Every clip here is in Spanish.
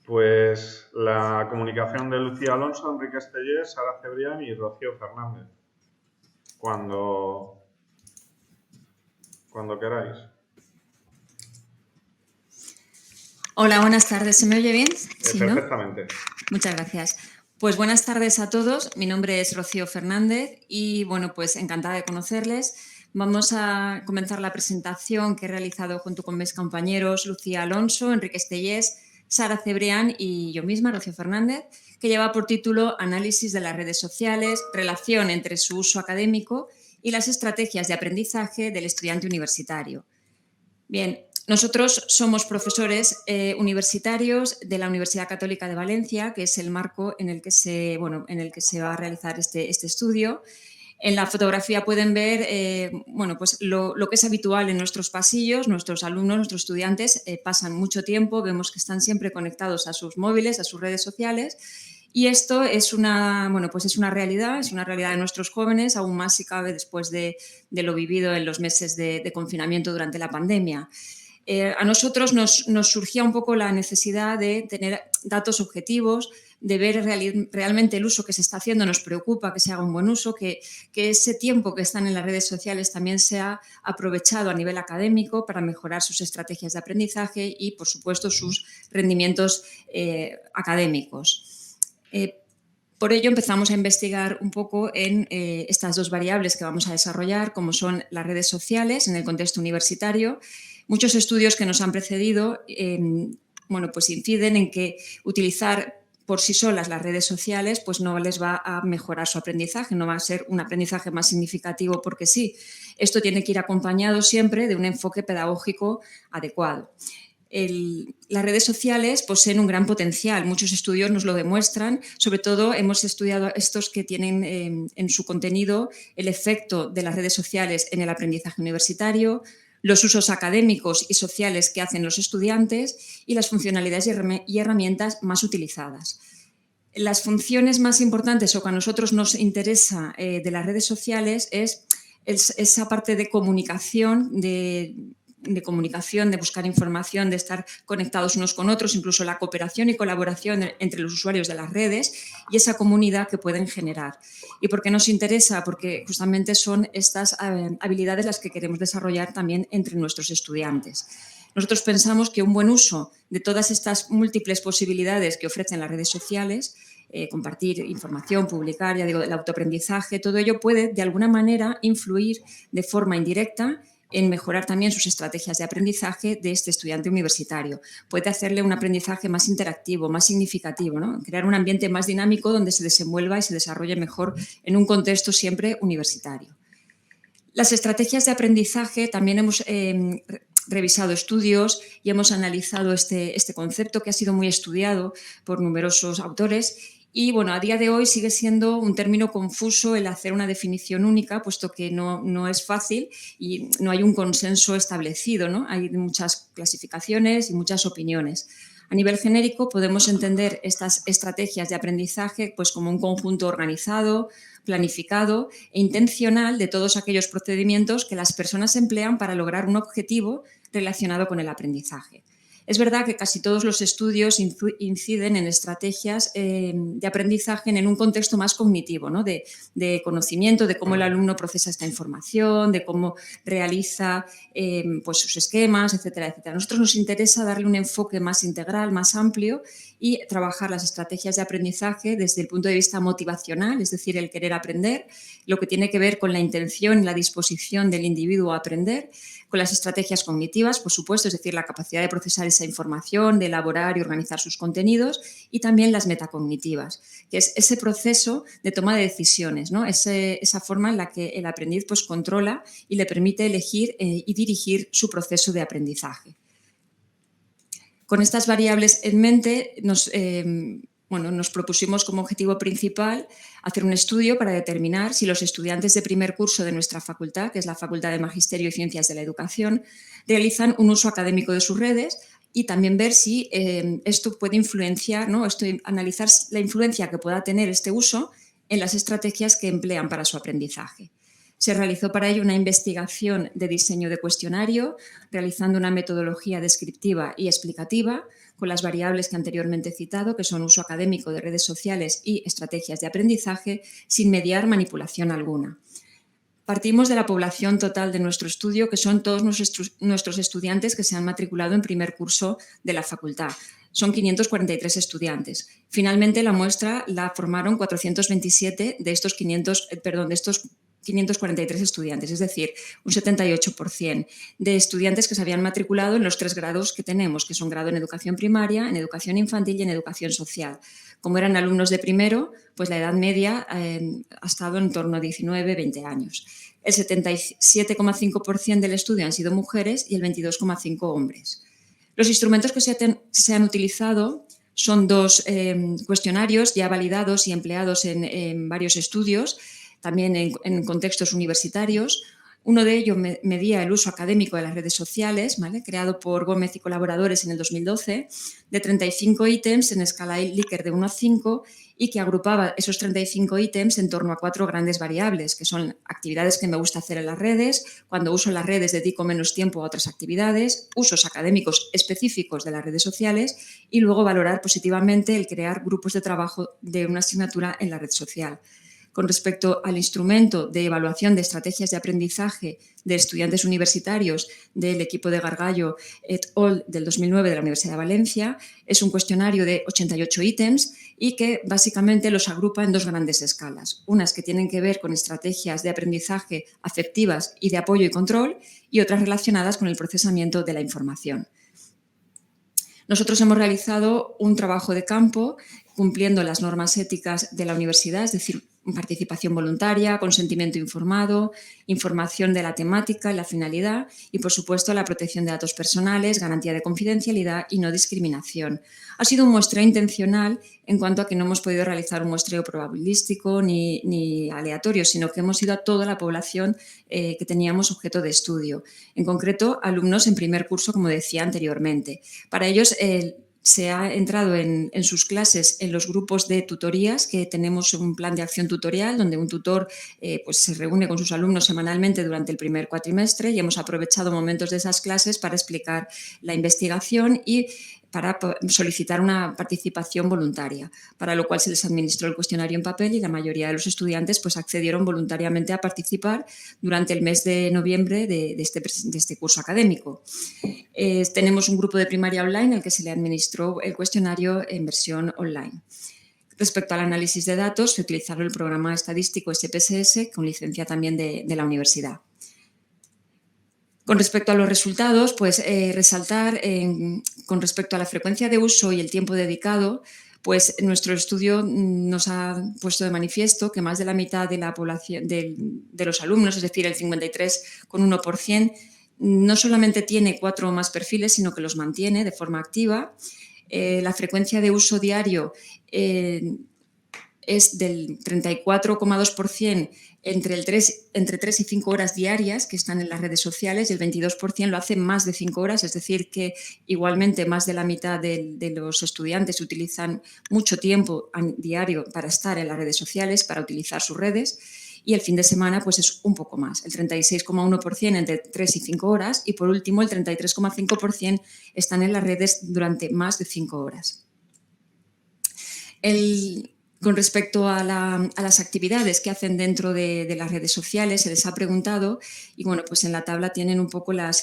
Pues la comunicación de Lucía Alonso, Enrique Estellés, Sara Cebrián y Rocío Fernández. Cuando queráis. Hola, buenas tardes. ¿Se me oye bien? Sí, perfectamente. ¿No? Muchas gracias. Pues buenas tardes a todos. Mi nombre es Rocío Fernández y, bueno, pues encantada de conocerles. Vamos a comenzar la presentación que he realizado junto con mis compañeros Lucía Alonso, Enrique Estellés, Sara Cebrián y yo misma, Rocío Fernández, que lleva por título Análisis de las redes sociales, relación entre su uso académico y las estrategias de aprendizaje del estudiante universitario. Bien, nosotros somos profesores universitarios de la Universidad Católica de Valencia, que es el marco en el que se va a realizar este estudio. En la fotografía pueden ver pues lo que es habitual en nuestros pasillos. Nuestros alumnos, nuestros estudiantes pasan mucho tiempo, vemos que están siempre conectados a sus móviles, a sus redes sociales. Y esto es una realidad de nuestros jóvenes, aún más si cabe después de lo vivido en los meses de confinamiento durante la pandemia. A nosotros nos surgía un poco la necesidad de tener datos objetivos, de ver realmente el uso que se está haciendo. Nos preocupa que se haga un buen uso, que ese tiempo que están en las redes sociales también sea aprovechado a nivel académico para mejorar sus estrategias de aprendizaje y, por supuesto, sus rendimientos académicos. Por ello empezamos a investigar un poco en estas dos variables que vamos a desarrollar, como son las redes sociales en el contexto universitario. Muchos estudios que nos han precedido pues inciden en que utilizar por sí solas las redes sociales pues no les va a mejorar su aprendizaje, no va a ser un aprendizaje más significativo porque sí. Esto tiene que ir acompañado siempre de un enfoque pedagógico adecuado. Las redes sociales poseen un gran potencial, muchos estudios nos lo demuestran, sobre todo hemos estudiado estos que tienen en su contenido el efecto de las redes sociales en el aprendizaje universitario, los usos académicos y sociales que hacen los estudiantes y las funcionalidades y herramientas más utilizadas. Las funciones más importantes o que a nosotros nos interesa de las redes sociales es esa parte de comunicación, de buscar información, de estar conectados unos con otros, incluso la cooperación y colaboración entre los usuarios de las redes y esa comunidad que pueden generar. ¿Y por qué nos interesa? Porque justamente son estas habilidades las que queremos desarrollar también entre nuestros estudiantes. Nosotros pensamos que un buen uso de todas estas múltiples posibilidades que ofrecen las redes sociales, compartir información, publicar, ya digo, el autoaprendizaje, todo ello puede de alguna manera influir de forma indirecta en mejorar también sus estrategias de aprendizaje de este estudiante universitario. Puede hacerle un aprendizaje más interactivo, más significativo, ¿no? Crear un ambiente más dinámico donde se desenvuelva y se desarrolle mejor en un contexto siempre universitario. Las estrategias de aprendizaje también hemos revisado estudios y hemos analizado este concepto que ha sido muy estudiado por numerosos autores. Y bueno, a día de hoy sigue siendo un término confuso el hacer una definición única, puesto que no es fácil y no hay un consenso establecido, ¿no? Hay muchas clasificaciones y muchas opiniones. A nivel genérico podemos entender estas estrategias de aprendizaje pues, como un conjunto organizado, planificado e intencional de todos aquellos procedimientos que las personas emplean para lograr un objetivo relacionado con el aprendizaje. Es verdad que casi todos los estudios inciden en estrategias de aprendizaje en un contexto más cognitivo, ¿no? de conocimiento, de cómo el alumno procesa esta información, de cómo realiza pues sus esquemas, etcétera, etcétera. A nosotros nos interesa darle un enfoque más integral, más amplio y trabajar las estrategias de aprendizaje desde el punto de vista motivacional, es decir, el querer aprender, lo que tiene que ver con la intención y la disposición del individuo a aprender, con las estrategias cognitivas, por supuesto, es decir, la capacidad de procesar esa información, de elaborar y organizar sus contenidos, y también las metacognitivas, que es ese proceso de toma de decisiones, ¿no? Esa forma en la que el aprendiz pues, controla y le permite elegir y dirigir su proceso de aprendizaje. Con estas variables en mente, nos propusimos como objetivo principal hacer un estudio para determinar si los estudiantes de primer curso de nuestra facultad, que es la Facultad de Magisterio y Ciencias de la Educación, realizan un uso académico de sus redes y también ver si esto puede influenciar, ¿no? Analizar la influencia que pueda tener este uso en las estrategias que emplean para su aprendizaje. Se realizó para ello una investigación de diseño de cuestionario, realizando una metodología descriptiva y explicativa, con las variables que anteriormente he citado, que son uso académico de redes sociales y estrategias de aprendizaje, sin mediar manipulación alguna. Partimos de la población total de nuestro estudio, que son todos nuestros estudiantes que se han matriculado en primer curso de la facultad. Son 543 estudiantes. Finalmente, la muestra la formaron 427 de estos 543 estudiantes, es decir, un 78% de estudiantes que se habían matriculado en los 3 grados que tenemos, que son grado en educación primaria, en educación infantil y en educación social. Como eran alumnos de primero, pues la edad media ha estado en torno a 19-20 años. El 77,5% del estudio han sido mujeres y el 22,5% hombres. Los instrumentos que se han utilizado son 2 cuestionarios ya validados y empleados en varios estudios, también en contextos universitarios. Uno de ellos medía el uso académico de las redes sociales, ¿vale?, creado por Gómez y colaboradores en el 2012, de 35 ítems en escala Likert de 1 a 5 y que agrupaba esos 35 ítems en torno a 4 grandes variables, que son actividades que me gusta hacer en las redes, cuando uso las redes dedico menos tiempo a otras actividades, usos académicos específicos de las redes sociales y luego valorar positivamente el crear grupos de trabajo de una asignatura en la red social. Con respecto al instrumento de evaluación de estrategias de aprendizaje de estudiantes universitarios del equipo de Gargallo et al. Del 2009 de la Universidad de Valencia, es un cuestionario de 88 ítems y que básicamente los agrupa en 2 grandes escalas. Unas que tienen que ver con estrategias de aprendizaje afectivas y de apoyo y control y otras relacionadas con el procesamiento de la información. Nosotros hemos realizado un trabajo de campo cumpliendo las normas éticas de la universidad, es decir, participación voluntaria, consentimiento informado, información de la temática y la finalidad y, por supuesto, la protección de datos personales, garantía de confidencialidad y no discriminación. Ha sido un muestreo intencional en cuanto a que no hemos podido realizar un muestreo probabilístico ni aleatorio, sino que hemos ido a toda la población que teníamos objeto de estudio. En concreto, alumnos en primer curso, como decía anteriormente. Para ellos, se ha entrado en sus clases en los grupos de tutorías, que tenemos un plan de acción tutorial donde un tutor pues se reúne con sus alumnos semanalmente durante el primer cuatrimestre y hemos aprovechado momentos de esas clases para explicar la investigación y para solicitar una participación voluntaria, para lo cual se les administró el cuestionario en papel y la mayoría de los estudiantes pues accedieron voluntariamente a participar durante el mes de noviembre de este curso académico. Tenemos un grupo de primaria online al que se le administró el cuestionario en versión online. Respecto al análisis de datos, se utilizaron el programa estadístico SPSS con licencia también de la universidad. Con respecto a los resultados, pues resaltar con respecto a la frecuencia de uso y el tiempo dedicado, pues nuestro estudio nos ha puesto de manifiesto que más de la mitad de la población de los alumnos, es decir, el 53,1%, no solamente tiene 4 o más perfiles, sino que los mantiene de forma activa. La frecuencia de uso diario es del 34,2% entre 3 y 5 horas diarias que están en las redes sociales y el 22% lo hace más de 5 horas, es decir, que igualmente más de la mitad de los estudiantes utilizan mucho tiempo diario para estar en las redes sociales, para utilizar sus redes. Y el fin de semana pues es un poco más, el 36,1% entre 3 y 5 horas y por último el 33,5% están en las redes durante más de 5 horas. Con respecto a las actividades que hacen dentro de las redes sociales, se les ha preguntado y bueno, pues en la tabla tienen un poco la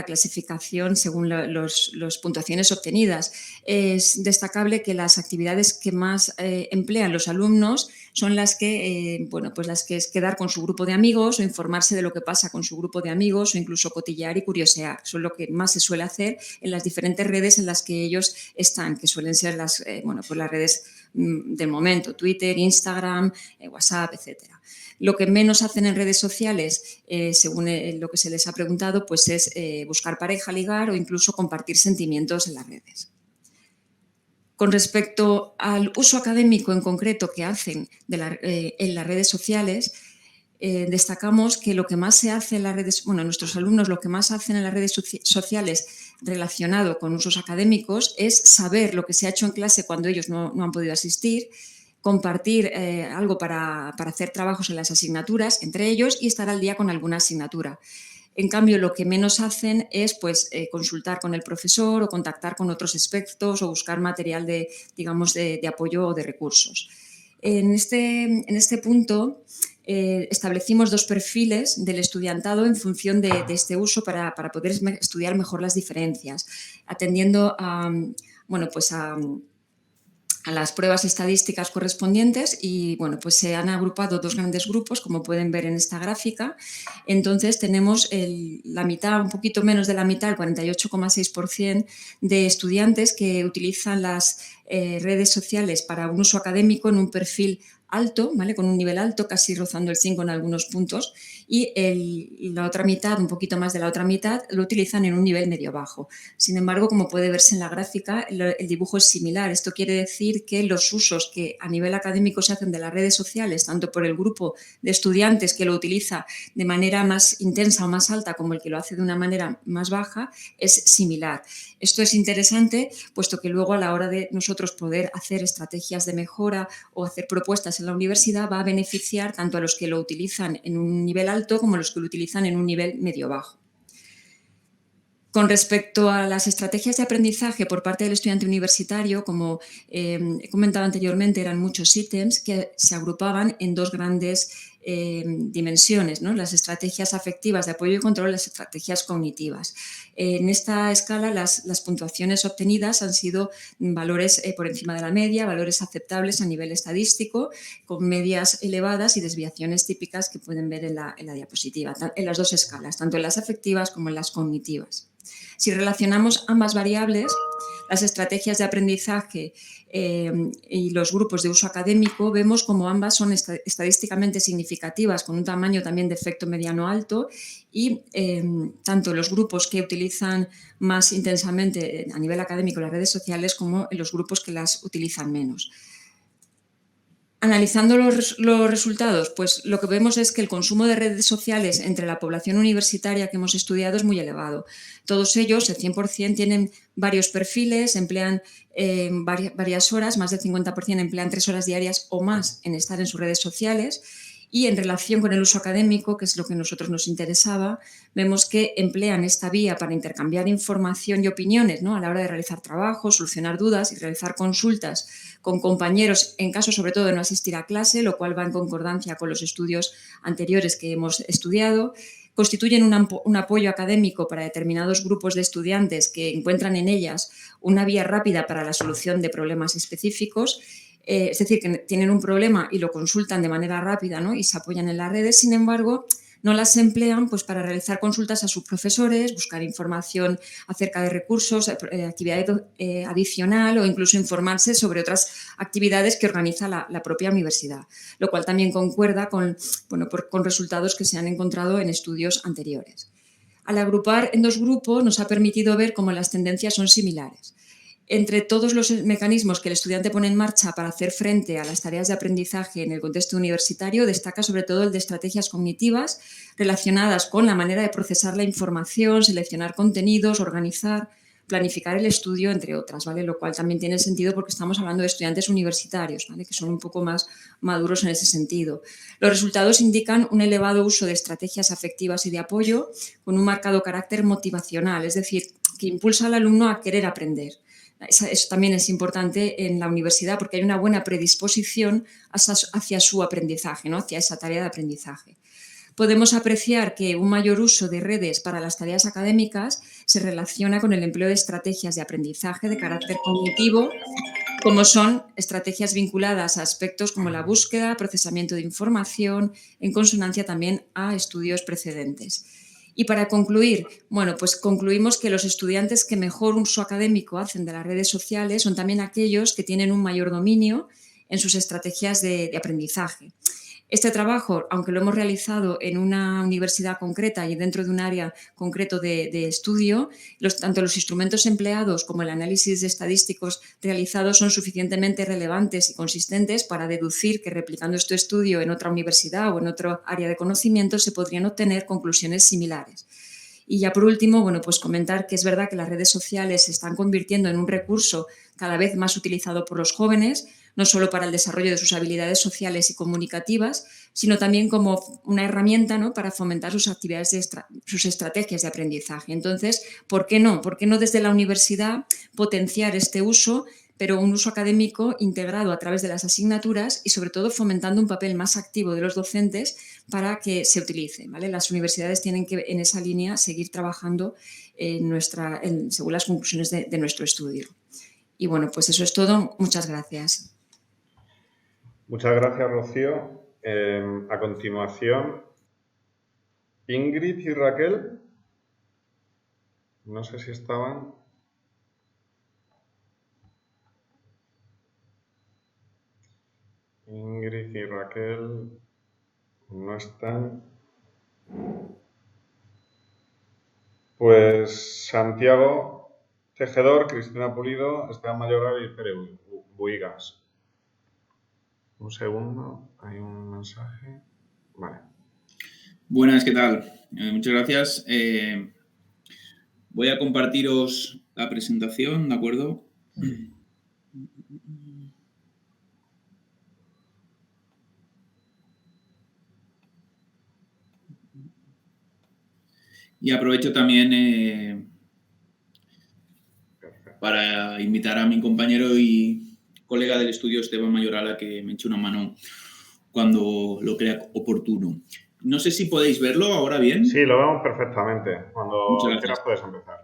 clasificación según las puntuaciones obtenidas. Es destacable que las actividades que más emplean los alumnos son las que, pues las que es quedar con su grupo de amigos o informarse de lo que pasa con su grupo de amigos o incluso cotillear y curiosear. Son lo que más se suele hacer en las diferentes redes en las que ellos están, que suelen ser las redes del momento, Twitter, Instagram, WhatsApp, etcétera. Lo que menos hacen en redes sociales, según lo que se les ha preguntado, pues es buscar pareja, ligar o incluso compartir sentimientos en las redes. Con respecto al uso académico en concreto que hacen en las redes sociales, destacamos que lo que más se hace en las redes, nuestros alumnos lo que más hacen en las redes sociales relacionado con usos académicos es saber lo que se ha hecho en clase cuando ellos no han podido asistir, compartir algo para hacer trabajos en las asignaturas entre ellos y estar al día con alguna asignatura. En cambio, lo que menos hacen es pues, consultar con el profesor o contactar con otros expertos o buscar material de, digamos, de apoyo o de recursos. En este punto establecimos 2 perfiles del estudiantado en función de este uso para poder estudiar mejor las diferencias, atendiendo a, bueno, pues a las pruebas estadísticas correspondientes y bueno, pues se han agrupado 2 grandes grupos, como pueden ver en esta gráfica. Entonces tenemos la mitad, un poquito menos de la mitad, el 48,6% de estudiantes que utilizan las redes sociales para un uso académico en un perfil alto, ¿vale? Con un nivel alto, casi rozando el 5 en algunos puntos, y la otra mitad, un poquito más de la otra mitad, lo utilizan en un nivel medio-bajo. Sin embargo, como puede verse en la gráfica, el dibujo es similar. Esto quiere decir que los usos que a nivel académico se hacen de las redes sociales, tanto por el grupo de estudiantes que lo utiliza de manera más intensa o más alta como el que lo hace de una manera más baja, es similar. Esto es interesante, puesto que luego a la hora de nosotros poder hacer estrategias de mejora o hacer propuestas en la universidad va a beneficiar tanto a los que lo utilizan en un nivel alto como a los que lo utilizan en un nivel medio-bajo. Con respecto a las estrategias de aprendizaje por parte del estudiante universitario, como he comentado anteriormente, eran muchos ítems que se agrupaban en 2 grandes dimensiones, ¿no? Las estrategias afectivas de apoyo y control y las estrategias cognitivas. En esta escala las puntuaciones obtenidas han sido valores por encima de la media, valores aceptables a nivel estadístico, con medias elevadas y desviaciones típicas que pueden ver en la diapositiva, en las 2 escalas, tanto en las afectivas como en las cognitivas. Si relacionamos ambas variables, las estrategias de aprendizaje y los grupos de uso académico, vemos como ambas son estadísticamente significativas, con un tamaño también de efecto mediano alto, y tanto los grupos que utilizan más intensamente a nivel académico las redes sociales como los grupos que las utilizan menos. Analizando los resultados, pues lo que vemos es que el consumo de redes sociales entre la población universitaria que hemos estudiado es muy elevado. Todos ellos, el 100%, tienen varios perfiles, emplean varias horas, más del 50% emplean 3 horas diarias o más en estar en sus redes sociales. Y en relación con el uso académico, que es lo que a nosotros nos interesaba, vemos que emplean esta vía para intercambiar información y opiniones, ¿no? A la hora de realizar trabajos, solucionar dudas y realizar consultas con compañeros en caso sobre todo de no asistir a clase, lo cual va en concordancia con los estudios anteriores que hemos estudiado. Constituyen un apoyo académico para determinados grupos de estudiantes que encuentran en ellas una vía rápida para la solución de problemas específicos. Es decir, que tienen un problema y lo consultan de manera rápida, ¿no? Y se apoyan en las redes. Sin embargo, no las emplean pues, para realizar consultas a sus profesores, buscar información acerca de recursos, actividad adicional o incluso informarse sobre otras actividades que organiza la propia universidad, lo cual también concuerda con resultados que se han encontrado en estudios anteriores. Al agrupar en 2 grupos nos ha permitido ver cómo las tendencias son similares. Entre todos los mecanismos que el estudiante pone en marcha para hacer frente a las tareas de aprendizaje en el contexto universitario, destaca sobre todo el de estrategias cognitivas relacionadas con la manera de procesar la información, seleccionar contenidos, organizar, planificar el estudio, entre otras, ¿vale? Lo cual también tiene sentido porque estamos hablando de estudiantes universitarios, ¿vale? Que son un poco más maduros en ese sentido. Los resultados indican un elevado uso de estrategias afectivas y de apoyo con un marcado carácter motivacional, es decir, que impulsa al alumno a querer aprender. Eso también es importante en la universidad porque hay una buena predisposición hacia su aprendizaje, ¿no? Hacia esa tarea de aprendizaje. Podemos apreciar que un mayor uso de redes para las tareas académicas se relaciona con el empleo de estrategias de aprendizaje de carácter cognitivo, como son estrategias vinculadas a aspectos como la búsqueda, procesamiento de información, en consonancia también a estudios precedentes. Y para concluir, bueno, pues concluimos que los estudiantes que mejor uso académico hacen de las redes sociales son también aquellos que tienen un mayor dominio en sus estrategias de aprendizaje. Este trabajo, aunque lo hemos realizado en una universidad concreta y dentro de un área concreto de estudio, tanto los instrumentos empleados como el análisis estadísticos realizados son suficientemente relevantes y consistentes para deducir que replicando este estudio en otra universidad o en otro área de conocimiento se podrían obtener conclusiones similares. Y ya por último, bueno, pues comentar que es verdad que las redes sociales se están convirtiendo en un recurso cada vez más utilizado por los jóvenes, no solo para el desarrollo de sus habilidades sociales y comunicativas, sino también como una herramienta, ¿no?, para fomentar sus actividades, sus estrategias de aprendizaje. Entonces, ¿por qué no? ¿Por qué no desde la universidad potenciar este uso, pero un uso académico integrado a través de las asignaturas y, sobre todo, fomentando un papel más activo de los docentes para que se utilice, ¿vale? Las universidades tienen que, en esa línea, seguir trabajando según las conclusiones de nuestro estudio. Y bueno, pues eso es todo. Muchas gracias. Muchas gracias, Rocío. A continuación, Ingrid y Raquel. No sé si estaban. Ingrid y Raquel no están. Pues Santiago Tejedor, Cristina Pulido, Esteban Mayoral y Pere Buigas. Un segundo, hay un mensaje. Vale. Buenas, ¿qué tal? Muchas gracias. Voy a compartiros la presentación, ¿de acuerdo? Y aprovecho también para invitar a mi compañero y colega del estudio, Esteban Mayoral, a que me eche una mano cuando lo crea oportuno. No sé si podéis verlo ahora bien. Sí, lo vemos perfectamente. Cuando quieras puedes empezar.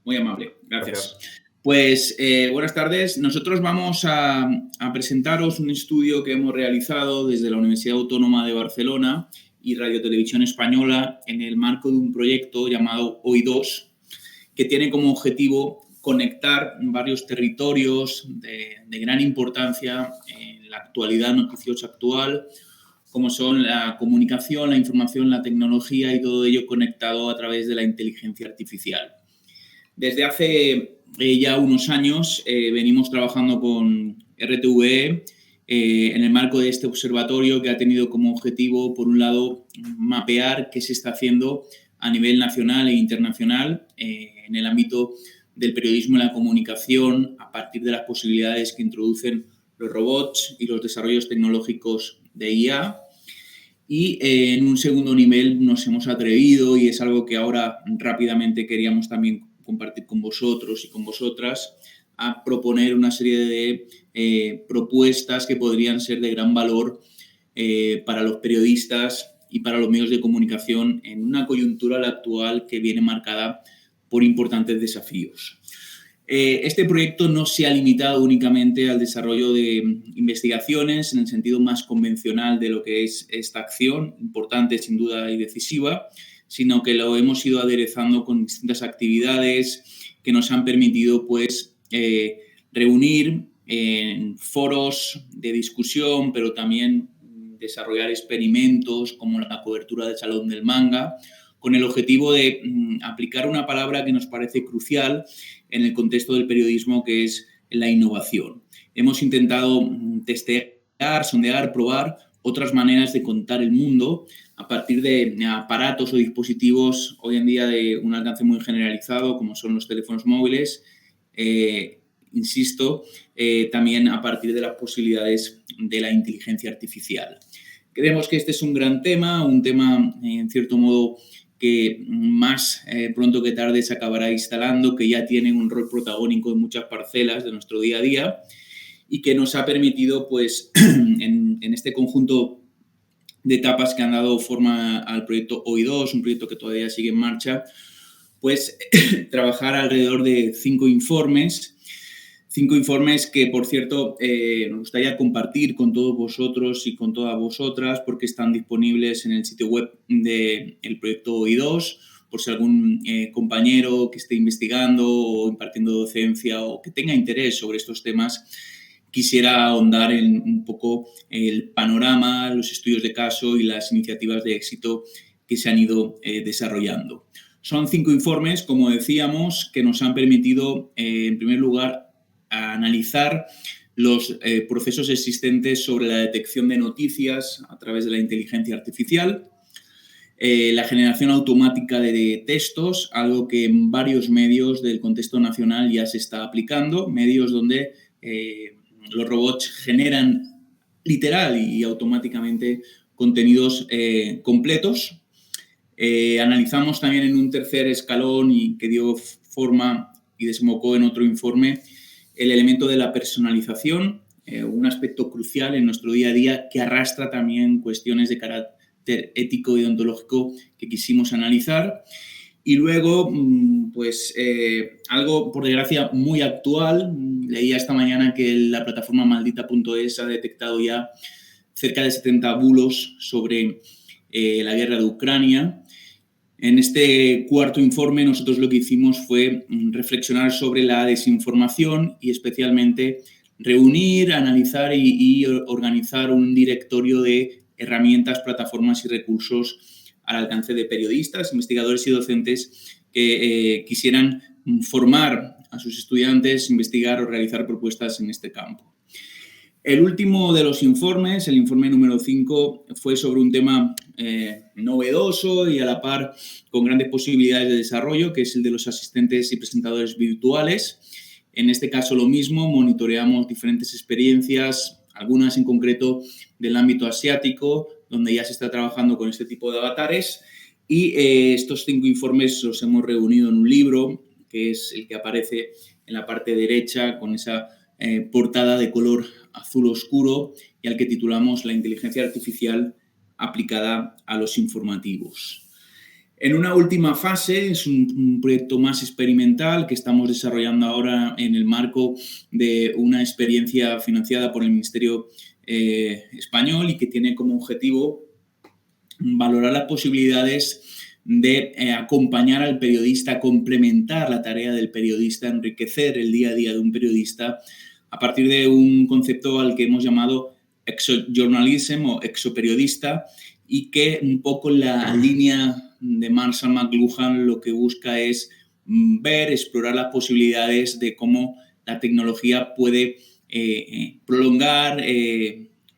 Muy amable, gracias. Pues buenas tardes. Nosotros vamos a presentaros un estudio que hemos realizado desde la Universidad Autónoma de Barcelona y Radio Televisión Española en el marco de un proyecto llamado Hoy 2, que tiene como objetivo conectar varios territorios de gran importancia en la actualidad noticiosa actual, como son la comunicación, la información, la tecnología y todo ello conectado a través de la inteligencia artificial. Desde hace ya unos años venimos trabajando con RTVE en el marco de este observatorio que ha tenido como objetivo, por un lado, mapear qué se está haciendo a nivel nacional e internacional en el ámbito del periodismo y la comunicación a partir de las posibilidades que introducen los robots y los desarrollos tecnológicos de IA. Y en un segundo nivel nos hemos atrevido, y es algo que ahora rápidamente queríamos también compartir con vosotros y con vosotras, a proponer una serie de propuestas que podrían ser de gran valor para los periodistas y para los medios de comunicación en una coyuntura actual que viene marcada por importantes desafíos. Este proyecto no se ha limitado únicamente al desarrollo de investigaciones en el sentido más convencional de lo que es esta acción, importante sin duda y decisiva, sino que lo hemos ido aderezando con distintas actividades que nos han permitido pues, reunir en foros de discusión, pero también desarrollar experimentos como la cobertura del Salón del Manga, con el objetivo de aplicar una palabra que nos parece crucial en el contexto del periodismo, que es la innovación. Hemos intentado testear, sondear, probar otras maneras de contar el mundo a partir de aparatos o dispositivos hoy en día de un alcance muy generalizado, como son los teléfonos móviles, insisto, también a partir de las posibilidades de la inteligencia artificial. Creemos que este es un gran tema, un tema, en cierto modo, que más pronto que tarde se acabará instalando, que ya tiene un rol protagónico en muchas parcelas de nuestro día a día y que nos ha permitido, pues, en este conjunto de etapas que han dado forma al proyecto Hoy 2, un proyecto que todavía sigue en marcha, pues trabajar alrededor de 5 informes que, por cierto, nos gustaría compartir con todos vosotros y con todas vosotras, porque están disponibles en el sitio web del proyecto Hoy 2, por si algún compañero que esté investigando o impartiendo docencia o que tenga interés sobre estos temas quisiera ahondar en un poco el panorama, los estudios de caso y las iniciativas de éxito que se han ido desarrollando. Son 5 informes, como decíamos, que nos han permitido, en primer lugar, a analizar los procesos existentes sobre la detección de noticias a través de la inteligencia artificial. la generación automática de textos, algo que en varios medios del contexto nacional ya se está aplicando, medios donde los robots generan literal y automáticamente contenidos completos. Analizamos también en un tercer escalón y que dio forma y desembocó en otro informe el elemento de la personalización, un aspecto crucial en nuestro día a día que arrastra también cuestiones de carácter ético y ontológico que quisimos analizar. Y luego, pues algo, por desgracia, muy actual. Leía esta mañana que la plataforma maldita.es ha detectado ya cerca de 70 bulos sobre la guerra de Ucrania. En este cuarto informe nosotros lo que hicimos fue reflexionar sobre la desinformación y especialmente reunir, analizar y organizar un directorio de herramientas, plataformas y recursos al alcance de periodistas, investigadores y docentes que quisieran formar a sus estudiantes, investigar o realizar propuestas en este campo. El último de los informes, el informe número 5, fue sobre un tema novedoso y a la par con grandes posibilidades de desarrollo, que es el de los asistentes y presentadores virtuales. En este caso lo mismo, monitoreamos diferentes experiencias, algunas en concreto del ámbito asiático, donde ya se está trabajando con este tipo de avatares. Y estos 5 informes los hemos reunido en un libro, que es el que aparece en la parte derecha con esa portada de color azul oscuro y al que titulamos La inteligencia artificial aplicada a los informativos. En una última fase, es un proyecto más experimental que estamos desarrollando ahora en el marco de una experiencia financiada por el Ministerio español y que tiene como objetivo valorar las posibilidades de acompañar al periodista, complementar la tarea del periodista, enriquecer el día a día de un periodista a partir de un concepto al que hemos llamado exojournalism o exoperiodista y que un poco la línea de Marshall McLuhan lo que busca es ver, explorar las posibilidades de cómo la tecnología puede prolongar,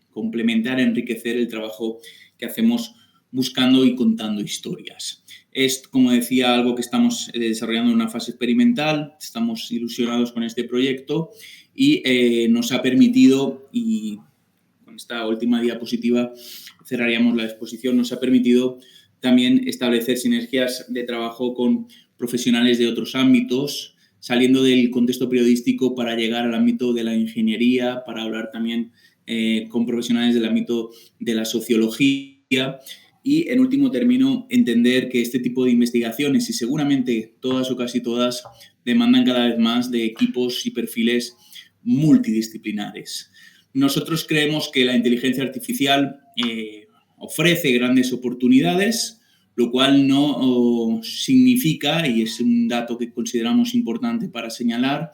complementar, enriquecer el trabajo que hacemos buscando y contando historias. Es, como decía, algo que estamos desarrollando en una fase experimental, estamos ilusionados con este proyecto y nos ha permitido, y con esta última diapositiva cerraríamos la exposición, nos ha permitido también establecer sinergias de trabajo con profesionales de otros ámbitos, saliendo del contexto periodístico para llegar al ámbito de la ingeniería, para hablar también con profesionales del ámbito de la sociología y, en último término, entender que este tipo de investigaciones, y seguramente todas o casi todas, demandan cada vez más de equipos y perfiles multidisciplinares. Nosotros creemos que la inteligencia artificial ofrece grandes oportunidades, lo cual no significa, y es un dato que consideramos importante para señalar,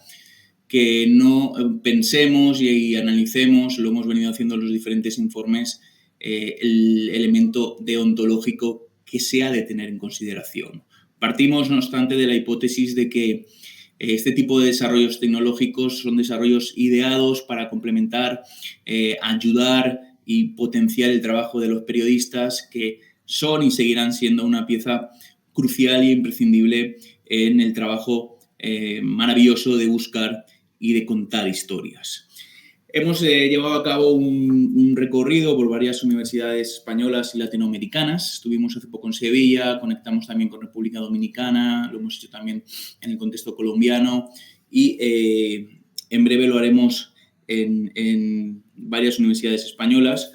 que no pensemos y analicemos, lo hemos venido haciendo en los diferentes informes, el elemento deontológico que se ha de tener en consideración. Partimos, no obstante, de la hipótesis de que este tipo de desarrollos tecnológicos son desarrollos ideados para complementar, ayudar y potenciar el trabajo de los periodistas, que son y seguirán siendo una pieza crucial e imprescindible en el trabajo maravilloso de buscar y de contar historias. Hemos llevado a cabo un recorrido por varias universidades españolas y latinoamericanas. Estuvimos hace poco en Sevilla, conectamos también con República Dominicana, lo hemos hecho también en el contexto colombiano y en breve lo haremos en varias universidades españolas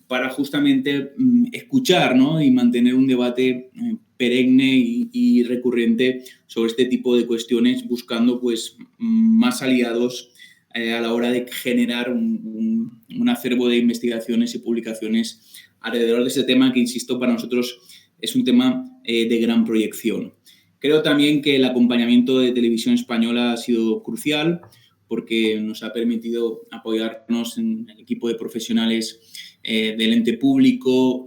para justamente escuchar, ¿no?, y mantener un debate perenne y recurrente sobre este tipo de cuestiones, buscando pues más aliados a la hora de generar un acervo de investigaciones y publicaciones alrededor de ese tema que, insisto, para nosotros es un tema de gran proyección. Creo también que el acompañamiento de Televisión Española ha sido crucial porque nos ha permitido apoyarnos en el equipo de profesionales del ente público,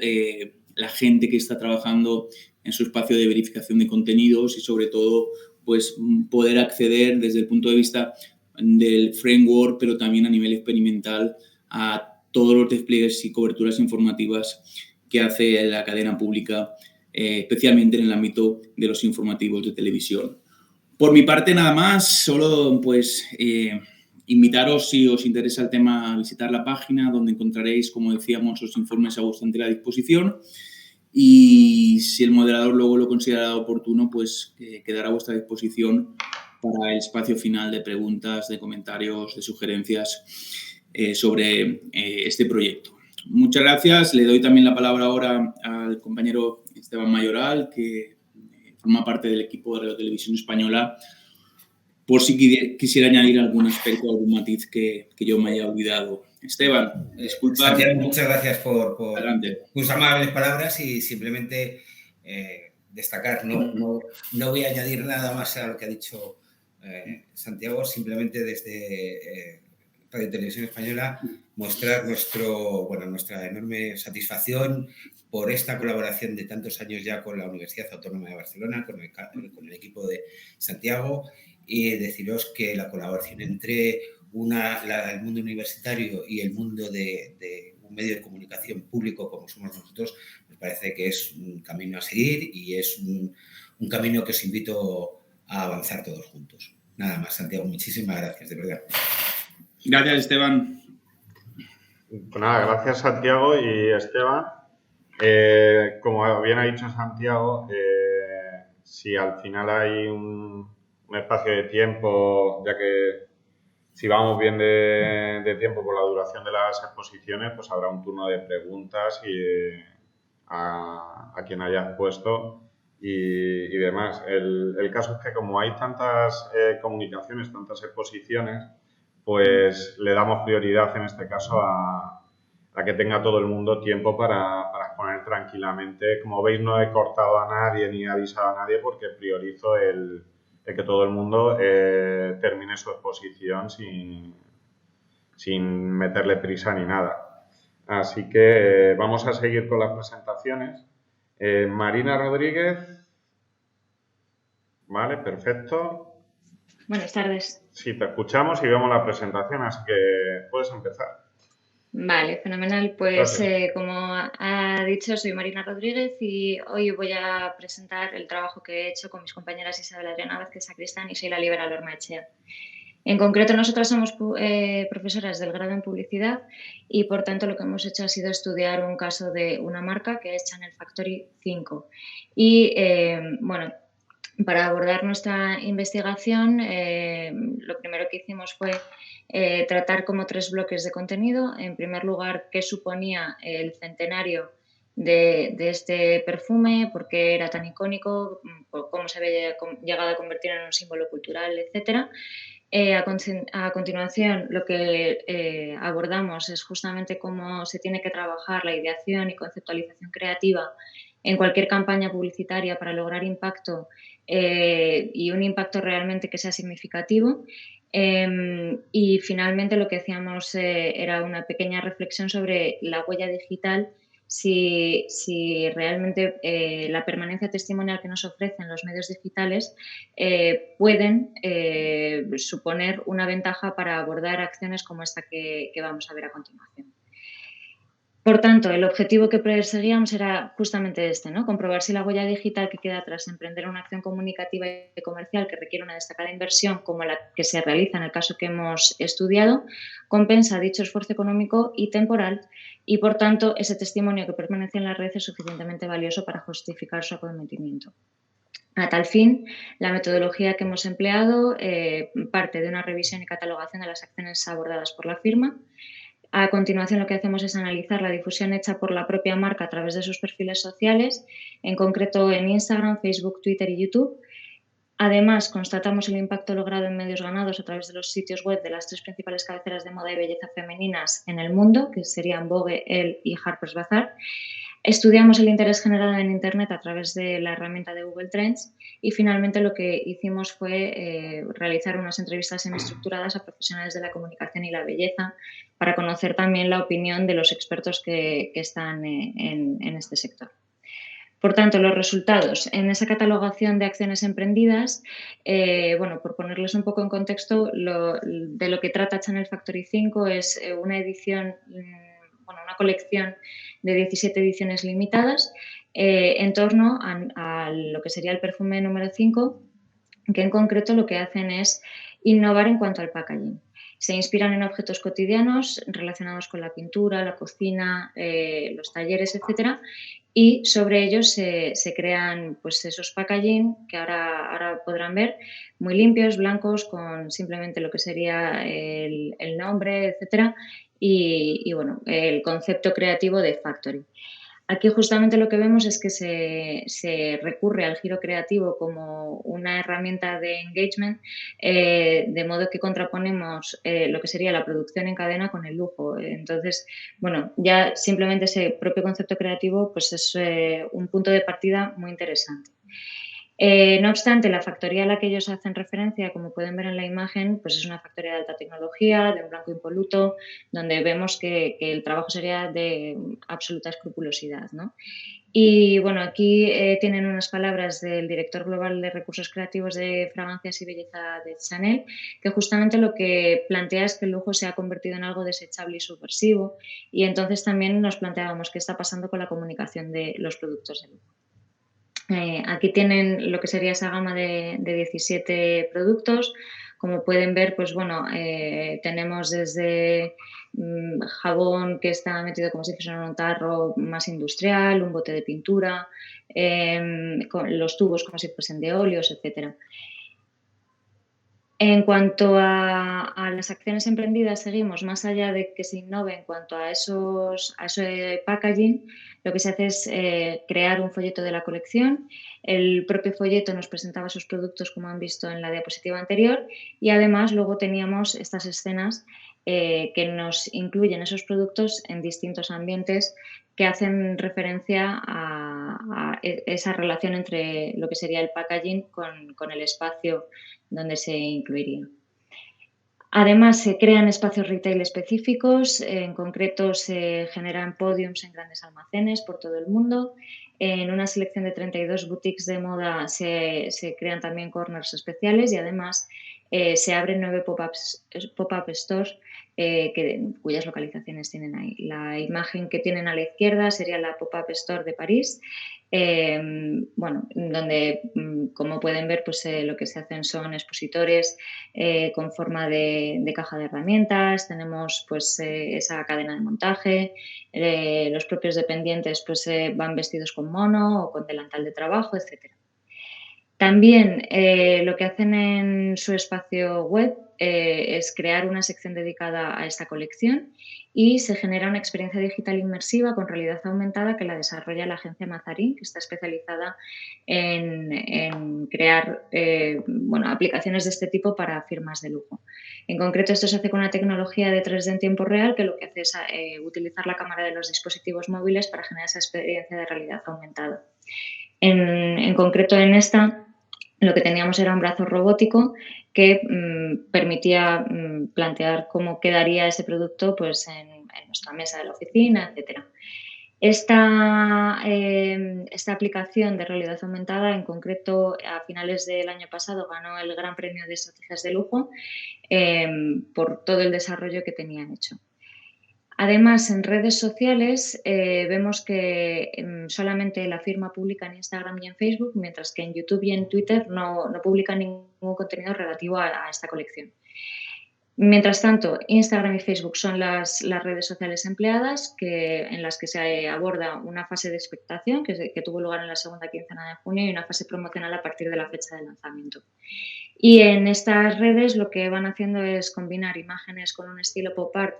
la gente que está trabajando en su espacio de verificación de contenidos y, sobre todo, pues poder acceder desde el punto de vista del framework, pero también a nivel experimental, a todos los despliegues y coberturas informativas que hace la cadena pública especialmente en el ámbito de los informativos de televisión. Por mi parte, nada más, solo pues invitaros, si os interesa el tema, a visitar la página donde encontraréis, como decíamos, los informes a vuestra entera disposición, y si el moderador luego lo considera oportuno, pues quedará a vuestra disposición para el espacio final de preguntas, de comentarios, de sugerencias sobre este proyecto. Muchas gracias. Le doy también la palabra ahora al compañero Esteban Mayoral, que forma parte del equipo de Radio Televisión Española, por si quisiera añadir algún aspecto, algún matiz que yo me haya olvidado. Esteban, disculpa. Santiago, muchas gracias por tus amables palabras y simplemente destacar, no voy a añadir nada más a lo que ha dicho Santiago, simplemente desde Radio Televisión Española mostrar nuestra enorme satisfacción por esta colaboración de tantos años ya con la Universidad Autónoma de Barcelona, con el equipo de Santiago, y deciros que la colaboración entre el mundo universitario y el mundo de un medio de comunicación público como somos nosotros, me parece que es un camino a seguir y es un camino que os invito a avanzar todos juntos. Nada más, Santiago, muchísimas gracias, de verdad. Gracias, Esteban. Pues nada, gracias, Santiago y Esteban. Como bien ha dicho Santiago, si al final hay un espacio de tiempo, ya que si vamos bien de tiempo por la duración de las exposiciones, pues habrá un turno de preguntas a quien haya expuesto y demás. El caso es que como hay tantas comunicaciones, tantas exposiciones, pues le damos prioridad en este caso a que tenga todo el mundo tiempo para exponer tranquilamente. Como veis, no he cortado a nadie ni avisado a nadie porque priorizo el que todo el mundo termine su exposición sin meterle prisa ni nada. Así que vamos a seguir con las presentaciones. Marina Rodríguez. Vale, perfecto. Buenas tardes. Sí, te escuchamos y vemos la presentación, así que puedes empezar. Vale, fenomenal. Pues como ha dicho, soy Marina Rodríguez y hoy voy a presentar el trabajo que he hecho con mis compañeras Isabel Adriana Vázquez Sacristán y Sheila Libera Lormaechea. En concreto, nosotras somos profesoras del grado en publicidad y, por tanto, lo que hemos hecho ha sido estudiar un caso de una marca que es Channel Factory 5. Y, para abordar nuestra investigación, lo primero que hicimos fue tratar como 3 bloques de contenido. En primer lugar, qué suponía el centenario de este perfume, por qué era tan icónico, cómo se había llegado a convertir en un símbolo cultural, etc. A continuación, lo que abordamos es justamente cómo se tiene que trabajar la ideación y conceptualización creativa en cualquier campaña publicitaria para lograr impacto y un impacto realmente que sea significativo. Y finalmente lo que hacíamos era una pequeña reflexión sobre la huella digital, si realmente la permanencia testimonial que nos ofrecen los medios digitales pueden suponer una ventaja para abordar acciones como esta que vamos a ver a continuación. Por tanto, el objetivo que perseguíamos era justamente este, ¿no? Comprobar si la huella digital que queda tras emprender una acción comunicativa y comercial que requiere una destacada inversión, como la que se realiza en el caso que hemos estudiado, compensa dicho esfuerzo económico y temporal y, por tanto, ese testimonio que permanece en la red es suficientemente valioso para justificar su acometimiento. A tal fin, la metodología que hemos empleado parte de una revisión y catalogación de las acciones abordadas por la firma. A continuación, lo que hacemos es analizar la difusión hecha por la propia marca a través de sus perfiles sociales, en concreto en Instagram, Facebook, Twitter y YouTube. Además, constatamos el impacto logrado en medios ganados a través de los sitios web de las 3 principales cabeceras de moda y belleza femeninas en el mundo, que serían Vogue, Elle y Harper's Bazaar. Estudiamos el interés generado en Internet a través de la herramienta de Google Trends y finalmente lo que hicimos fue realizar unas entrevistas semiestructuradas a profesionales de la comunicación y la belleza para conocer también la opinión de los expertos que están en este sector. Por tanto, los resultados en esa catalogación de acciones emprendidas, por ponerles un poco en contexto, de lo que trata Channel Factory 5 es una edición una colección de 17 ediciones limitadas en torno a lo que sería el perfume número 5, que en concreto lo que hacen es innovar en cuanto al packaging. Se inspiran en objetos cotidianos relacionados con la pintura, la cocina, los talleres, etcétera, y sobre ellos se crean pues esos packaging que ahora podrán ver, muy limpios, blancos, con simplemente lo que sería el nombre, etcétera, y bueno, el concepto creativo de Factory. Aquí justamente lo que vemos es que se recurre al giro creativo como una herramienta de engagement, de modo que contraponemos lo que sería la producción en cadena con el lujo. Entonces, bueno, ya simplemente ese propio concepto creativo pues es un punto de partida muy interesante. No obstante, la factoría a la que ellos hacen referencia, como pueden ver en la imagen, pues es una factoría de alta tecnología, de un blanco impoluto, donde vemos que el trabajo sería de absoluta escrupulosidad, ¿no? Y bueno, aquí tienen unas palabras del director global de recursos creativos de fragancias y belleza de Chanel, que justamente lo que plantea es que el lujo se ha convertido en algo desechable y subversivo, y entonces también nos planteábamos qué está pasando con la comunicación de los productos de lujo. Aquí tienen lo que sería esa gama de 17 productos. Como pueden ver, pues bueno, tenemos desde jabón que está metido como si fuera en un tarro más industrial, un bote de pintura, con los tubos como si fuesen de óleos, etcétera. En cuanto a las acciones emprendidas, seguimos más allá de que se innove en cuanto a ese packaging, lo que se hace es crear un folleto de la colección. El propio folleto nos presentaba sus productos, como han visto en la diapositiva anterior, y además luego teníamos estas escenas que nos incluyen esos productos en distintos ambientes que hacen referencia a esa relación entre lo que sería el packaging con el espacio donde se incluiría. Además, se crean espacios retail específicos, en concreto se generan podiums en grandes almacenes por todo el mundo. En una selección de 32 boutiques de moda se crean también corners especiales y además se abren 9 pop-up stores cuyas localizaciones tienen ahí. La imagen que tienen a la izquierda sería la pop-up store de París, bueno, donde, como pueden ver, pues lo que se hacen son expositores con forma de caja de herramientas, tenemos pues esa cadena de montaje, los propios dependientes pues van vestidos con mono o con delantal de trabajo, etcétera. También lo que hacen en su espacio web es crear una sección dedicada a esta colección y se genera una experiencia digital inmersiva con realidad aumentada que la desarrolla la agencia Mazarin, que está especializada en crear aplicaciones de este tipo para firmas de lujo. En concreto, esto se hace con una tecnología de 3D en tiempo real que lo que hace es utilizar la cámara de los dispositivos móviles para generar esa experiencia de realidad aumentada. En concreto, en esta, lo que teníamos era un brazo robótico que permitía plantear cómo quedaría ese producto pues, en nuestra mesa de la oficina, etc. Esta aplicación de realidad aumentada, en concreto, a finales del año pasado ganó el Gran Premio de Estrategias de Lujo por todo el desarrollo que tenían hecho. Además, en redes sociales vemos que solamente la firma publica en Instagram y en Facebook, mientras que en YouTube y en Twitter no publican ningún contenido relativo a esta colección. Mientras tanto, Instagram y Facebook son las redes sociales empleadas en las que se aborda una fase de expectación que tuvo lugar en la segunda quincena de junio y una fase promocional a partir de la fecha de lanzamiento. Y en estas redes lo que van haciendo es combinar imágenes con un estilo pop art,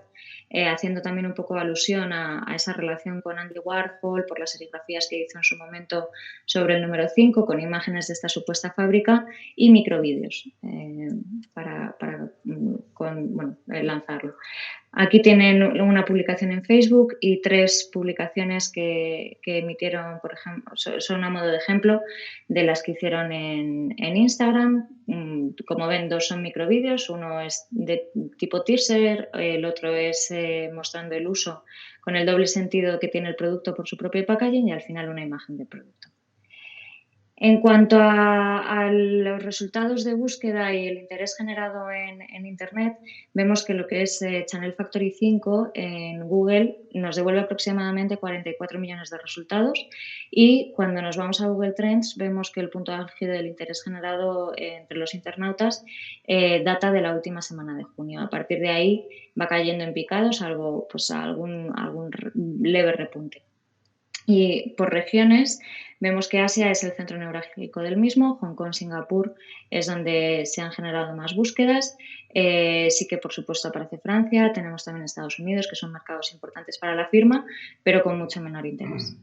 haciendo también un poco alusión a esa relación con Andy Warhol por las serigrafías que hizo en su momento sobre el número 5, con imágenes de esta supuesta fábrica y microvídeos para lanzarlo. Aquí tienen una publicación en Facebook y 3 publicaciones que emitieron, por ejemplo, son a modo de ejemplo de las que hicieron en Instagram. Como ven, 2 son microvídeos, uno es de tipo teaser, el otro es mostrando el uso con el doble sentido que tiene el producto por su propio packaging y al final una imagen del producto. En cuanto a los resultados de búsqueda y el interés generado en Internet, vemos que lo que es Channel Factory 5 en Google nos devuelve aproximadamente 44 millones de resultados, y cuando nos vamos a Google Trends vemos que el punto álgido del interés generado entre los internautas data de la última semana de junio. A partir de ahí va cayendo en picado, salvo pues, algún leve repunte. Y por regiones vemos que Asia es el centro neurálgico del mismo. Hong Kong, Singapur es donde se han generado más búsquedas. Sí que por supuesto aparece Francia, tenemos también Estados Unidos, que son mercados importantes para la firma, pero con mucho menor interés.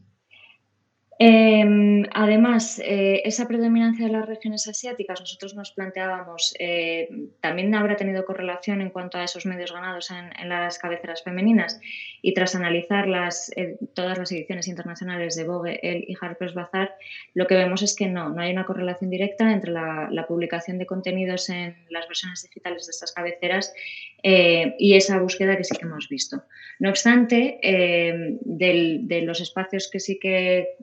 Además, esa predominancia de las regiones asiáticas, nosotros nos planteábamos, también habrá tenido correlación en cuanto a esos medios ganados en las cabeceras femeninas, y tras analizar todas las ediciones internacionales de Vogue, Elle y Harper's Bazaar, lo que vemos es que no hay una correlación directa entre la publicación de contenidos en las versiones digitales de estas cabeceras y esa búsqueda que sí que hemos visto. No obstante, de los espacios que sí que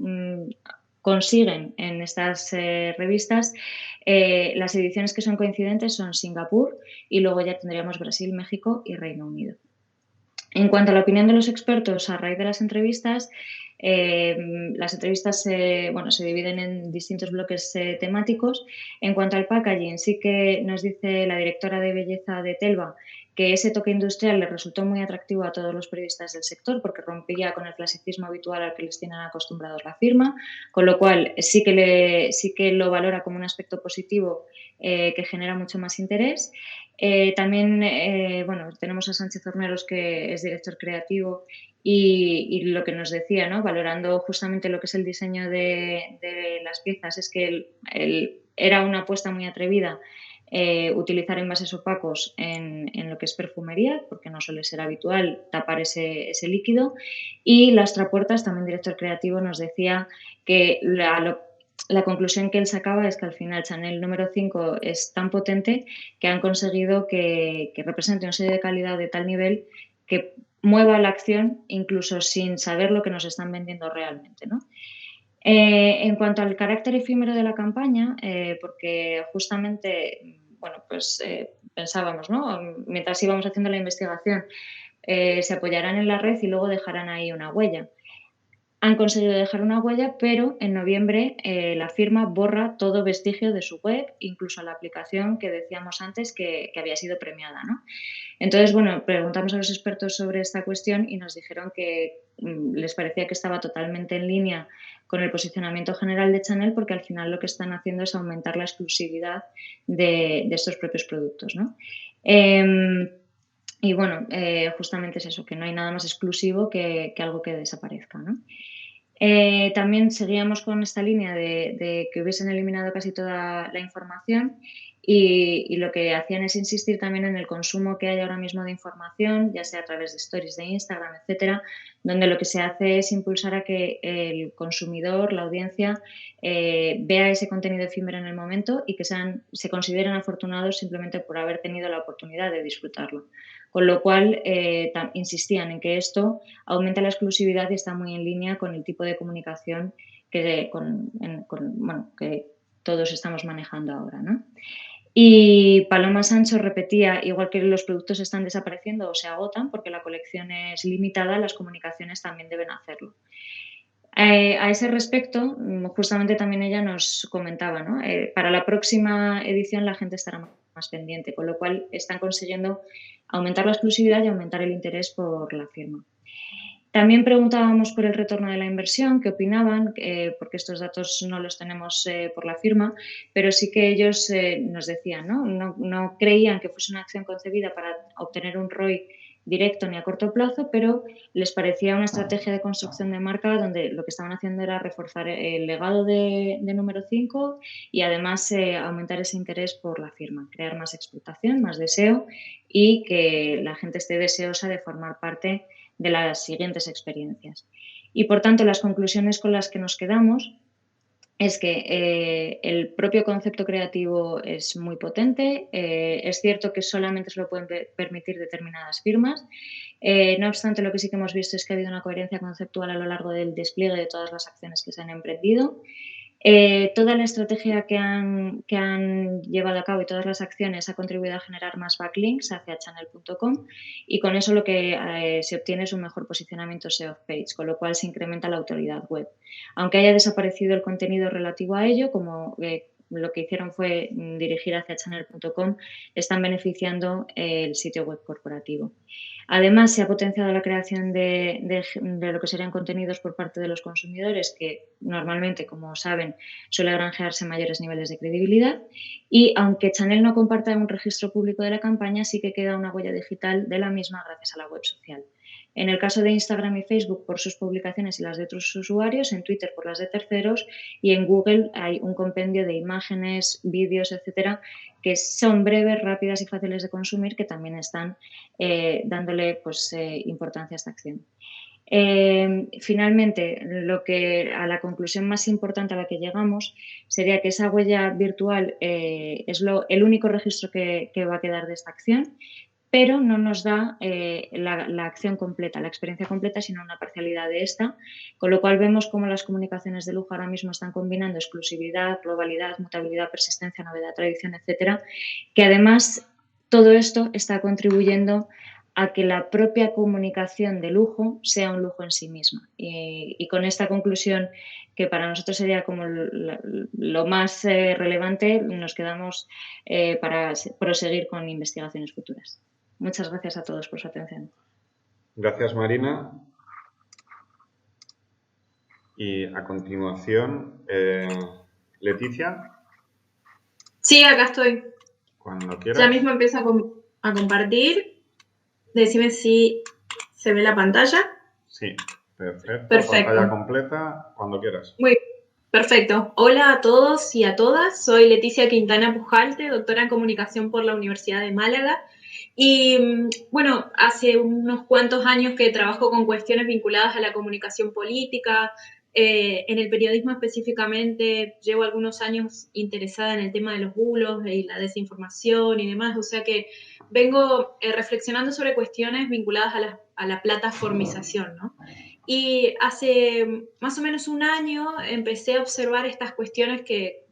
consiguen en estas revistas, las ediciones que son coincidentes son Singapur, y luego ya tendríamos Brasil, México y Reino Unido. En cuanto a la opinión de los expertos a raíz de las entrevistas se dividen en distintos bloques temáticos. En cuanto al packaging, sí que nos dice la directora de belleza de Telva que ese toque industrial le resultó muy atractivo a todos los periodistas del sector porque rompía con el clasicismo habitual al que les tienen acostumbrados la firma, con lo cual sí que lo valora como un aspecto positivo que genera mucho más interés. También tenemos a Sánchez Horneros, que es director creativo, y lo que nos decía, ¿no? Valorando justamente lo que es el diseño de las piezas, es que era una apuesta muy atrevida utilizar envases opacos en lo que es perfumería, porque no suele ser habitual tapar ese líquido. Y las trapuertas, también director creativo, nos decía que la conclusión que él sacaba es que al final Chanel número 5 es tan potente que han conseguido que represente un sello de calidad de tal nivel que mueva la acción incluso sin saber lo que nos están vendiendo realmente, ¿no? En cuanto al carácter efímero de la campaña, porque justamente, pensábamos, ¿no? Mientras íbamos haciendo la investigación, se apoyarán en la red y luego dejarán ahí una huella. Han conseguido dejar una huella, pero en noviembre la firma borra todo vestigio de su web, incluso la aplicación que decíamos antes que había sido premiada, ¿no? Entonces, preguntamos a los expertos sobre esta cuestión y nos dijeron que les parecía que estaba totalmente en línea con el posicionamiento general de Chanel, porque al final lo que están haciendo es aumentar la exclusividad de estos propios productos, ¿no? Justamente es eso, que no hay nada más exclusivo que algo que desaparezca, ¿no? También seguíamos con esta línea de que hubiesen eliminado casi toda la información, y lo que hacían es insistir también en el consumo que hay ahora mismo de información, ya sea a través de stories de Instagram, etcétera, donde lo que se hace es impulsar a que el consumidor, la audiencia, vea ese contenido efímero en el momento y que se consideren afortunados simplemente por haber tenido la oportunidad de disfrutarlo. Con lo cual, insistían en que esto aumenta la exclusividad y está muy en línea con el tipo de comunicación que todos estamos manejando ahora, ¿no? Y Paloma Sancho repetía, igual que los productos están desapareciendo o se agotan porque la colección es limitada, las comunicaciones también deben hacerlo. A ese respecto, justamente también ella nos comentaba, ¿no? Para la próxima edición la gente estará más pendiente, con lo cual están consiguiendo aumentar la exclusividad y aumentar el interés por la firma. También preguntábamos por el retorno de la inversión, qué opinaban, porque estos datos no los tenemos por la firma, pero sí que ellos nos decían, ¿no? No creían que fuese una acción concebida para obtener un ROI directo ni a corto plazo, pero les parecía una estrategia de construcción de marca donde lo que estaban haciendo era reforzar el legado de número 5 y además aumentar ese interés por la firma, crear más expectación, más deseo y que la gente esté deseosa de formar parte de las siguientes experiencias. Y por tanto, las conclusiones con las que nos quedamos es que el propio concepto creativo es muy potente, es cierto que solamente se lo pueden permitir determinadas firmas, no obstante lo que sí que hemos visto es que ha habido una coherencia conceptual a lo largo del despliegue de todas las acciones que se han emprendido. Toda la estrategia que han llevado a cabo y todas las acciones ha contribuido a generar más backlinks hacia channel.com y con eso lo que se obtiene es un mejor posicionamiento SEO page, con lo cual se incrementa la autoridad web. Aunque haya desaparecido el contenido relativo a ello, como lo que hicieron fue dirigir hacia channel.com, están beneficiando el sitio web corporativo. Además, se ha potenciado la creación de lo que serían contenidos por parte de los consumidores, que normalmente, como saben, suele granjearse mayores niveles de credibilidad. Y aunque Channel no comparta un registro público de la campaña, sí que queda una huella digital de la misma gracias a la web social. En el caso de Instagram y Facebook por sus publicaciones y las de otros usuarios, en Twitter por las de terceros y en Google hay un compendio de imágenes, vídeos, etcétera, que son breves, rápidas y fáciles de consumir, que también están dándole importancia a esta acción. Finalmente, a la conclusión más importante a la que llegamos sería que esa huella virtual es el único registro que va a quedar de esta acción, pero no nos da la acción completa, la experiencia completa, sino una parcialidad de esta, con lo cual vemos cómo las comunicaciones de lujo ahora mismo están combinando exclusividad, globalidad, mutabilidad, persistencia, novedad, tradición, etcétera, que además todo esto está contribuyendo a que la propia comunicación de lujo sea un lujo en sí misma. Y con esta conclusión, que para nosotros sería como lo más relevante, nos quedamos para proseguir con investigaciones futuras. Muchas gracias a todos por su atención. Gracias, Marina. Y a continuación, Leticia. Sí, acá estoy. Cuando quieras. Ya mismo empiezo a compartir. Decime si se ve la pantalla. Sí, perfecto. Perfecto. Pantalla completa, cuando quieras. Muy bien. Perfecto. Hola a todos y a todas. Soy Leticia Quintana Pujalte, doctora en comunicación por la Universidad de Málaga. Y bueno, hace unos cuantos años que trabajo con cuestiones vinculadas a la comunicación política. En el periodismo específicamente llevo algunos años interesada en el tema de los bulos y la desinformación y demás. O sea que vengo reflexionando sobre cuestiones vinculadas a la plataformización, ¿no? Y hace más o menos un año empecé a observar estas cuestiones que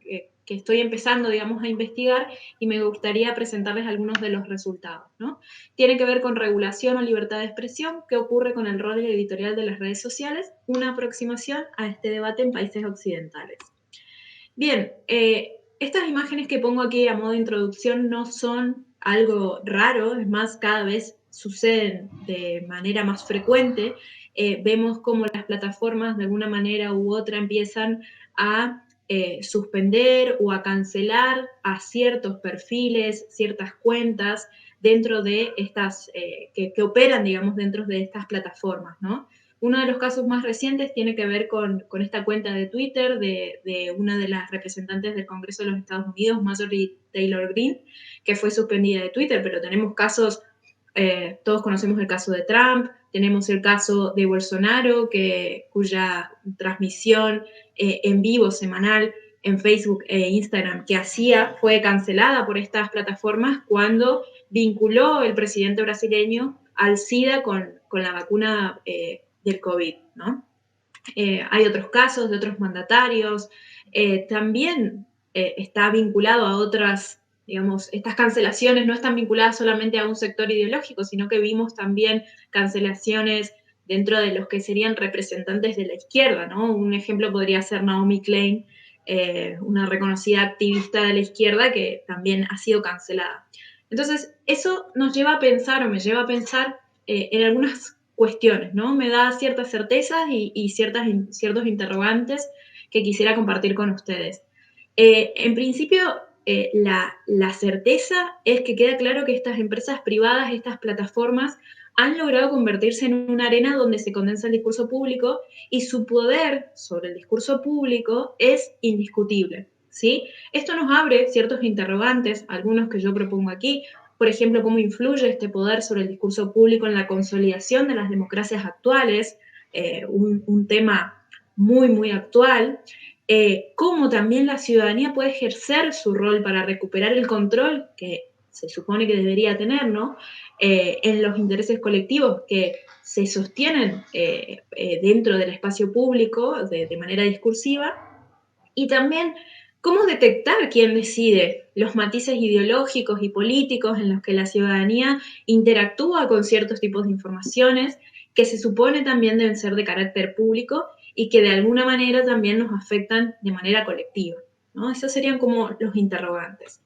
estoy empezando, digamos, a investigar y me gustaría presentarles algunos de los resultados, ¿no? Tienen que ver con regulación o libertad de expresión, qué ocurre con el rol editorial de las redes sociales, una aproximación a este debate en países occidentales. Bien, estas imágenes que pongo aquí a modo de introducción no son algo raro, es más, cada vez suceden de manera más frecuente. Vemos cómo las plataformas de alguna manera u otra empiezan a suspender o a cancelar a ciertos perfiles, ciertas cuentas dentro de estas, que operan, digamos, dentro de estas plataformas, ¿no? Uno de los casos más recientes tiene que ver con esta cuenta de Twitter de una de las representantes del Congreso de los Estados Unidos, Marjorie Taylor Greene, que fue suspendida de Twitter, pero tenemos casos, todos conocemos el caso de Trump, tenemos el caso de Bolsonaro, cuya transmisión en vivo semanal en Facebook e Instagram que hacía fue cancelada por estas plataformas cuando vinculó el presidente brasileño al SIDA con la vacuna del COVID, ¿no? Hay otros casos de otros mandatarios. También está vinculado a otras, digamos, estas cancelaciones no están vinculadas solamente a un sector ideológico, sino que vimos también cancelaciones dentro de los que serían representantes de la izquierda, ¿no? Un ejemplo podría ser Naomi Klein, una reconocida activista de la izquierda que también ha sido cancelada. Entonces, eso nos lleva a pensar, o me lleva a pensar en algunas cuestiones, ¿no? Me da ciertas certezas y ciertos interrogantes que quisiera compartir con ustedes. En principio, la certeza es que queda claro que estas empresas privadas, estas plataformas, han logrado convertirse en una arena donde se condensa el discurso público y su poder sobre el discurso público es indiscutible, ¿sí? Esto nos abre ciertos interrogantes, algunos que yo propongo aquí. Por ejemplo, cómo influye este poder sobre el discurso público en la consolidación de las democracias actuales, un tema muy, muy actual. Cómo también la ciudadanía puede ejercer su rol para recuperar el control que se supone que debería tener, ¿no? En los intereses colectivos que se sostienen dentro del espacio público de manera discursiva. Y también cómo detectar quién decide, los matices ideológicos y políticos en los que la ciudadanía interactúa con ciertos tipos de informaciones que se supone también deben ser de carácter público y que de alguna manera también nos afectan de manera colectiva, ¿no? Esos serían como los interrogantes.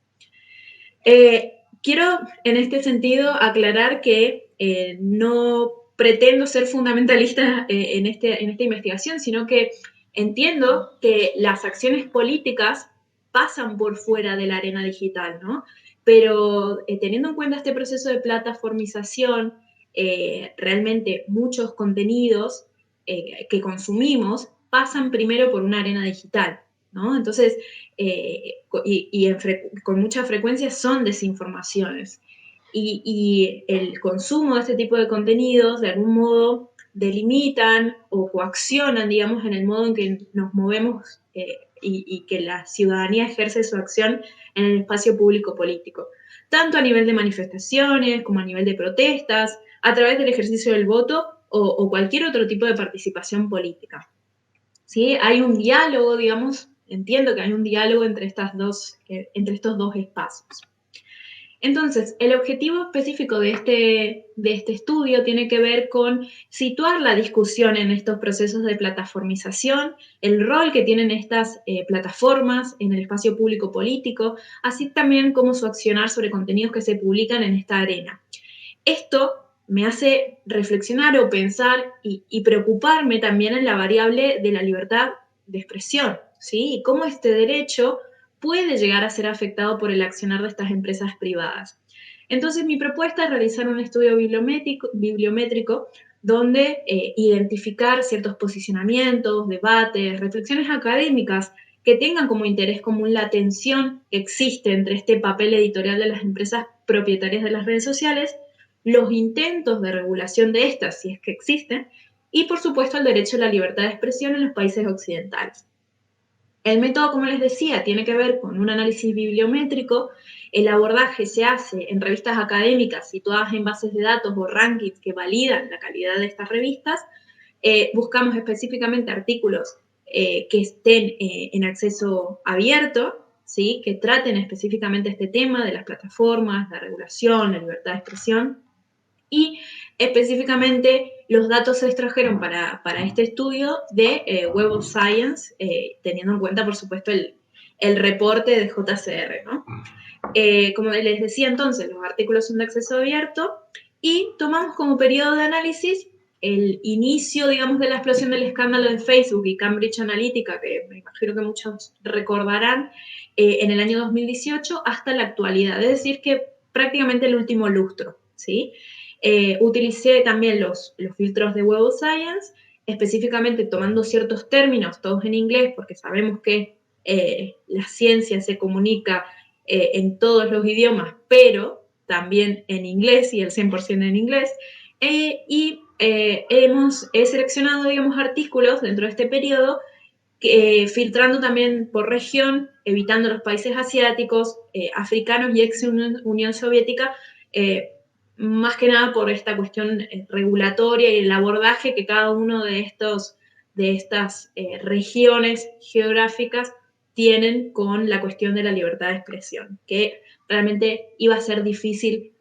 Quiero en este sentido aclarar que no pretendo ser fundamentalista en esta investigación, sino que entiendo que las acciones políticas pasan por fuera de la arena digital, ¿no? Pero teniendo en cuenta este proceso de plataformización, realmente muchos contenidos que consumimos pasan primero por una arena digital, ¿no? Entonces, con mucha frecuencia son desinformaciones. Y el consumo de este tipo de contenidos, de algún modo, delimitan o coaccionan, digamos, en el modo en que nos movemos y que la ciudadanía ejerce su acción en el espacio público político, tanto a nivel de manifestaciones como a nivel de protestas, a través del ejercicio del voto o cualquier otro tipo de participación política. ¿Sí? Hay un diálogo, digamos, entiendo que hay un diálogo entre estos dos espacios. Entonces, el objetivo específico de este estudio tiene que ver con situar la discusión en estos procesos de plataformización, el rol que tienen estas plataformas en el espacio público político, así también como su accionar sobre contenidos que se publican en esta arena. Esto me hace reflexionar o pensar y preocuparme también en la variable de la libertad de expresión, ¿sí? Y cómo este derecho puede llegar a ser afectado por el accionar de estas empresas privadas. Entonces, mi propuesta es realizar un estudio bibliométrico donde identificar ciertos posicionamientos, debates, reflexiones académicas que tengan como interés común la tensión que existe entre este papel editorial de las empresas propietarias de las redes sociales, los intentos de regulación de estas, si es que existen, y por supuesto el derecho a la libertad de expresión en los países occidentales. El método, como les decía, tiene que ver con un análisis bibliométrico. El abordaje se hace en revistas académicas situadas en bases de datos o rankings que validan la calidad de estas revistas. Buscamos específicamente artículos que estén en acceso abierto, ¿sí? Que traten específicamente este tema de las plataformas, la regulación, la libertad de expresión. Y específicamente los datos se extrajeron para este estudio de Web of Science, teniendo en cuenta, por supuesto, el reporte de JCR, ¿no? Como les decía entonces, los artículos son de acceso abierto y tomamos como periodo de análisis el inicio, digamos, de la explosión del escándalo de Facebook y Cambridge Analytica, que me imagino que muchos recordarán, en el año 2018 hasta la actualidad, es decir, que prácticamente el último lustro, ¿sí? Utilicé también los filtros de Web of Science, específicamente tomando ciertos términos, todos en inglés, porque sabemos que la ciencia se comunica en todos los idiomas, pero también en inglés y el 100% en inglés. He seleccionado, digamos, artículos dentro de este periodo, filtrando también por región, evitando los países asiáticos, africanos y ex Unión Soviética, más que nada por esta cuestión regulatoria y el abordaje que cada uno de estas regiones geográficas tienen con la cuestión de la libertad de expresión, que realmente iba a ser difícil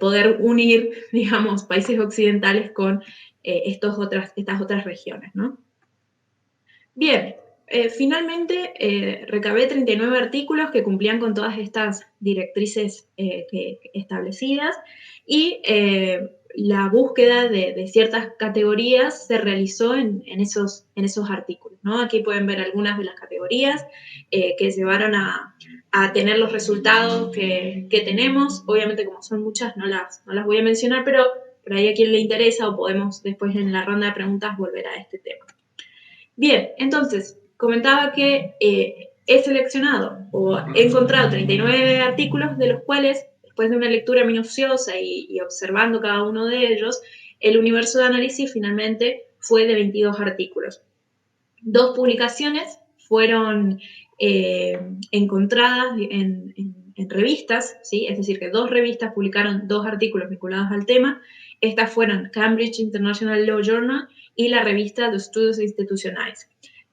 poder unir, digamos, países occidentales con estas otras regiones, ¿no? Bien, finalmente recabé 39 artículos que cumplían con todas estas directrices establecidas y la búsqueda de ciertas categorías se realizó en esos artículos, ¿no? Aquí pueden ver algunas de las categorías que llevaron a tener los resultados que tenemos. Obviamente, como son muchas, no las voy a mencionar, pero por ahí a quien le interesa o podemos después en la ronda de preguntas volver a este tema. Bien, entonces, comentaba que he seleccionado o he encontrado 39 artículos, de los cuales, después de una lectura minuciosa y observando cada uno de ellos, el universo de análisis finalmente fue de 22 artículos. 2 publicaciones fueron encontradas en revistas, ¿sí? Es decir, que 2 revistas publicaron 2 artículos vinculados al tema. Estas fueron Cambridge International Law Journal y la revista de Estudios Institucionales.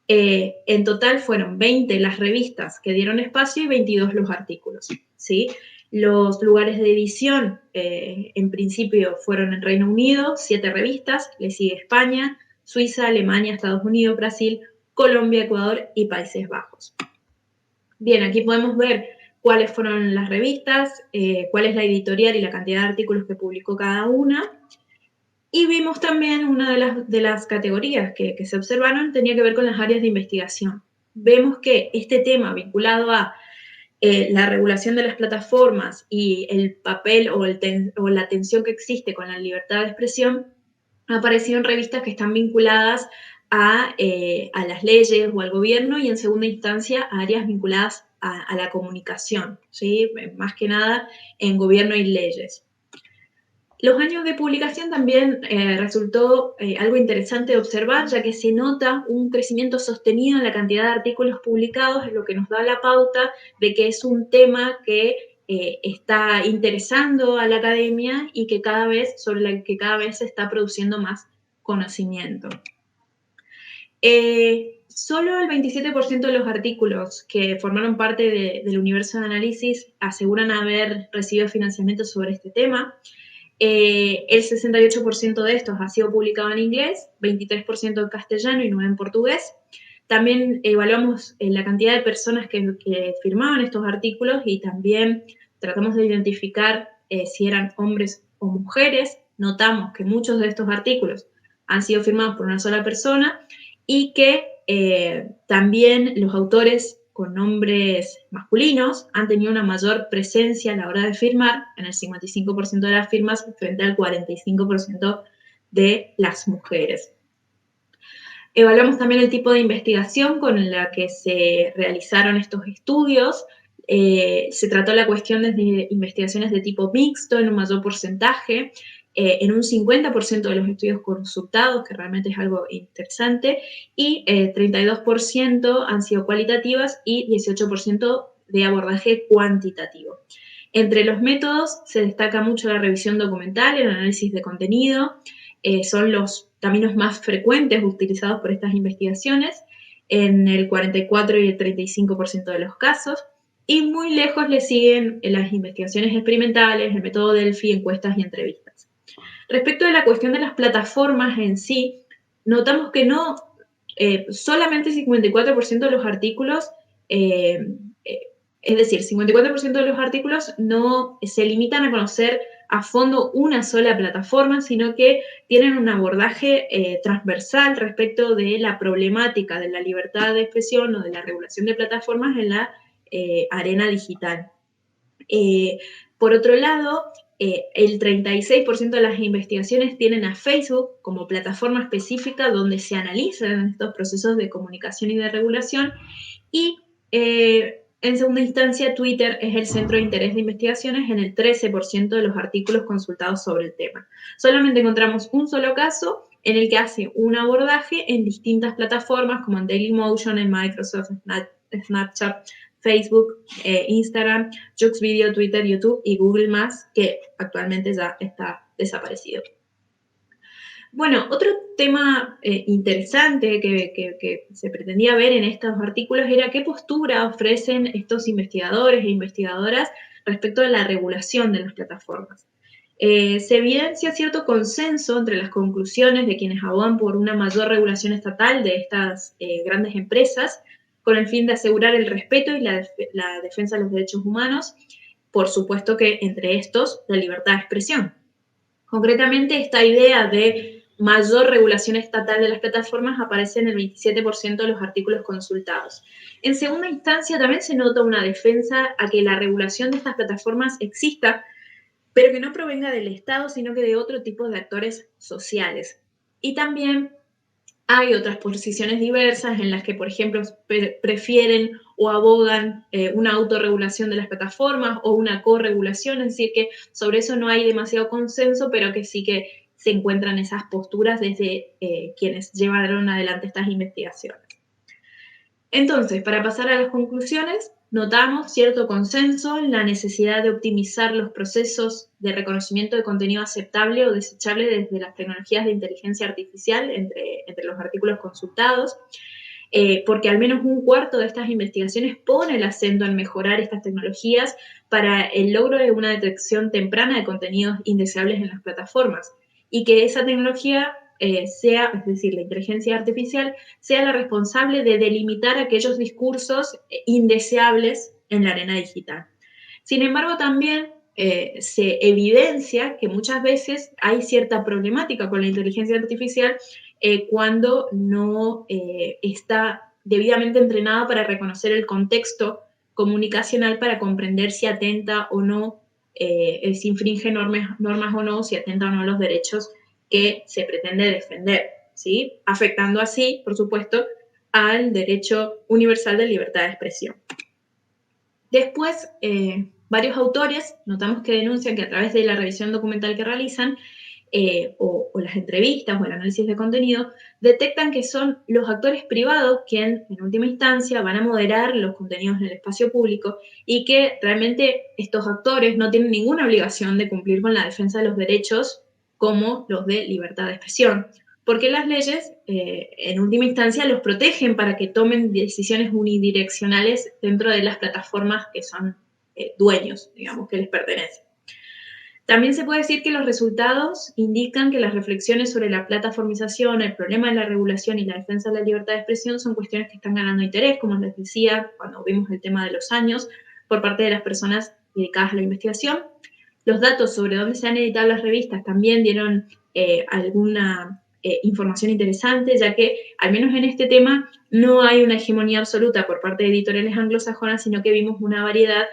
En total fueron 20 las revistas que dieron espacio y 22 los artículos, ¿sí? Los lugares de edición, en principio, fueron en Reino Unido, 7 revistas, le sigue España, Suiza, Alemania, Estados Unidos, Brasil, Colombia, Ecuador y Países Bajos. Bien, aquí podemos ver cuáles fueron las revistas, cuál es la editorial y la cantidad de artículos que publicó cada una. Y vimos también una de las categorías que se observaron tenía que ver con las áreas de investigación. Vemos que este tema vinculado a la regulación de las plataformas y el papel o la tensión que existe con la libertad de expresión ha aparecido en revistas que están vinculadas a las leyes o al gobierno y en segunda instancia a áreas vinculadas a la comunicación, ¿sí? Más que nada en gobierno y leyes. Los años de publicación también resultó algo interesante de observar, ya que se nota un crecimiento sostenido en la cantidad de artículos publicados, lo que nos da la pauta de que es un tema que está interesando a la academia y que sobre el que cada vez se está produciendo más conocimiento. Solo el 27% de los artículos que formaron parte del universo de análisis aseguran haber recibido financiamiento sobre este tema. El 68% de estos ha sido publicado en inglés, 23% en castellano y 9% en portugués. También evaluamos la cantidad de personas que firmaban estos artículos y también tratamos de identificar si eran hombres o mujeres. Notamos que muchos de estos artículos han sido firmados por una sola persona y que también los autores con nombres masculinos han tenido una mayor presencia a la hora de firmar, en el 55% de las firmas frente al 45% de las mujeres. Evaluamos también el tipo de investigación con la que se realizaron estos estudios. Se trató la cuestión de investigaciones de tipo mixto en un mayor porcentaje, en un 50% de los estudios consultados, que realmente es algo interesante, y 32% han sido cualitativas y 18% de abordaje cuantitativo. Entre los métodos se destaca mucho la revisión documental, el análisis de contenido, son los caminos más frecuentes utilizados por estas investigaciones, en el 44 y el 35% de los casos, y muy lejos le siguen las investigaciones experimentales, el método Delphi, encuestas y entrevistas. Respecto de la cuestión de las plataformas en sí, notamos que no solamente 54% de los artículos, es decir, 54% de los artículos no se limitan a conocer a fondo una sola plataforma, sino que tienen un abordaje transversal respecto de la problemática de la libertad de expresión o de la regulación de plataformas en la arena digital. Por otro lado, el 36% de las investigaciones tienen a Facebook como plataforma específica donde se analizan estos procesos de comunicación y de regulación, y en segunda instancia, Twitter es el centro de interés de investigaciones en el 13% de los artículos consultados sobre el tema. Solamente encontramos un solo caso en el que hace un abordaje en distintas plataformas como en Dailymotion, en Microsoft, Snapchat, Facebook, Instagram, Juxvideo, Twitter, YouTube y Google+, que actualmente ya está desaparecido. Bueno, otro tema interesante que se pretendía ver en estos artículos era qué postura ofrecen estos investigadores e investigadoras respecto a la regulación de las plataformas. Se evidencia cierto consenso entre las conclusiones de quienes abogan por una mayor regulación estatal de estas grandes empresas, con el fin de asegurar el respeto y la defensa de los derechos humanos, por supuesto que entre estos la libertad de expresión. Concretamente, esta idea de mayor regulación estatal de las plataformas aparece en el 27% de los artículos consultados. En segunda instancia, también se nota una defensa a que la regulación de estas plataformas exista, pero que no provenga del Estado, sino que de otro tipo de actores sociales. Y también hay otras posiciones diversas en las que, por ejemplo, prefieren o abogan una autorregulación de las plataformas o una corregulación, es decir, que sobre eso no hay demasiado consenso, pero que sí que se encuentran esas posturas desde quienes llevaron adelante estas investigaciones. Entonces, para pasar a las conclusiones, notamos cierto consenso en la necesidad de optimizar los procesos de reconocimiento de contenido aceptable o desechable desde las tecnologías de inteligencia artificial entre los artículos consultados. porque al menos un cuarto de estas investigaciones pone el acento en mejorar estas tecnologías para el logro de una detección temprana de contenidos indeseables en las plataformas y que esa tecnología sea, es decir, la inteligencia artificial, sea la responsable de delimitar aquellos discursos indeseables en la arena digital. Sin embargo, también se evidencia que muchas veces hay cierta problemática con la inteligencia artificial cuando no está debidamente entrenada para reconocer el contexto comunicacional para comprender si atenta o no, si infringe normas o no, si atenta o no a los derechos que se pretende defender, ¿sí? Afectando así, por supuesto, al derecho universal de libertad de expresión. Después, varios autores notamos que denuncian que a través de la revisión documental que realizan, o las entrevistas o el análisis de contenido, detectan que son los actores privados quienes, en última instancia, van a moderar los contenidos en el espacio público y que realmente estos actores no tienen ninguna obligación de cumplir con la defensa de los derechos como los de libertad de expresión, porque las leyes, en última instancia, los protegen para que tomen decisiones unidireccionales dentro de las plataformas que son dueños, digamos, que les pertenecen. También se puede decir que los resultados indican que las reflexiones sobre la plataformización, el problema de la regulación y la defensa de la libertad de expresión son cuestiones que están ganando interés, como les decía cuando vimos el tema de los años, por parte de las personas dedicadas a la investigación. Los datos sobre dónde se han editado las revistas también dieron alguna información interesante, ya que al menos en este tema no hay una hegemonía absoluta por parte de editoriales anglosajonas, sino que vimos una variedad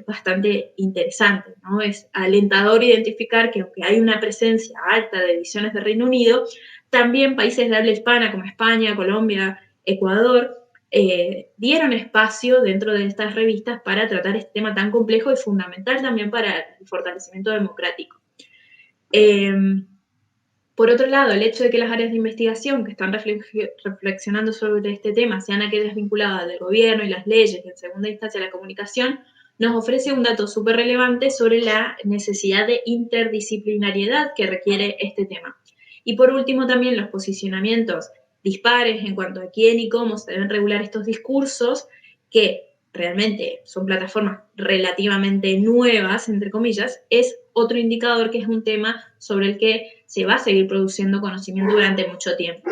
bastante interesante, ¿no? Es alentador identificar que aunque hay una presencia alta de ediciones de Reino Unido, también países de habla hispana como España, Colombia, Ecuador, dieron espacio dentro de estas revistas para tratar este tema tan complejo y fundamental también para el fortalecimiento democrático. Por otro lado, el hecho de que las áreas de investigación que están reflexionando sobre este tema sean aquellas vinculadas del gobierno y las leyes y en segunda instancia la comunicación, nos ofrece un dato súper relevante sobre la necesidad de interdisciplinariedad que requiere este tema. Y por último, también los posicionamientos dispares en cuanto a quién y cómo se deben regular estos discursos, que realmente son plataformas relativamente nuevas, entre comillas, es otro indicador que es un tema sobre el que se va a seguir produciendo conocimiento durante mucho tiempo.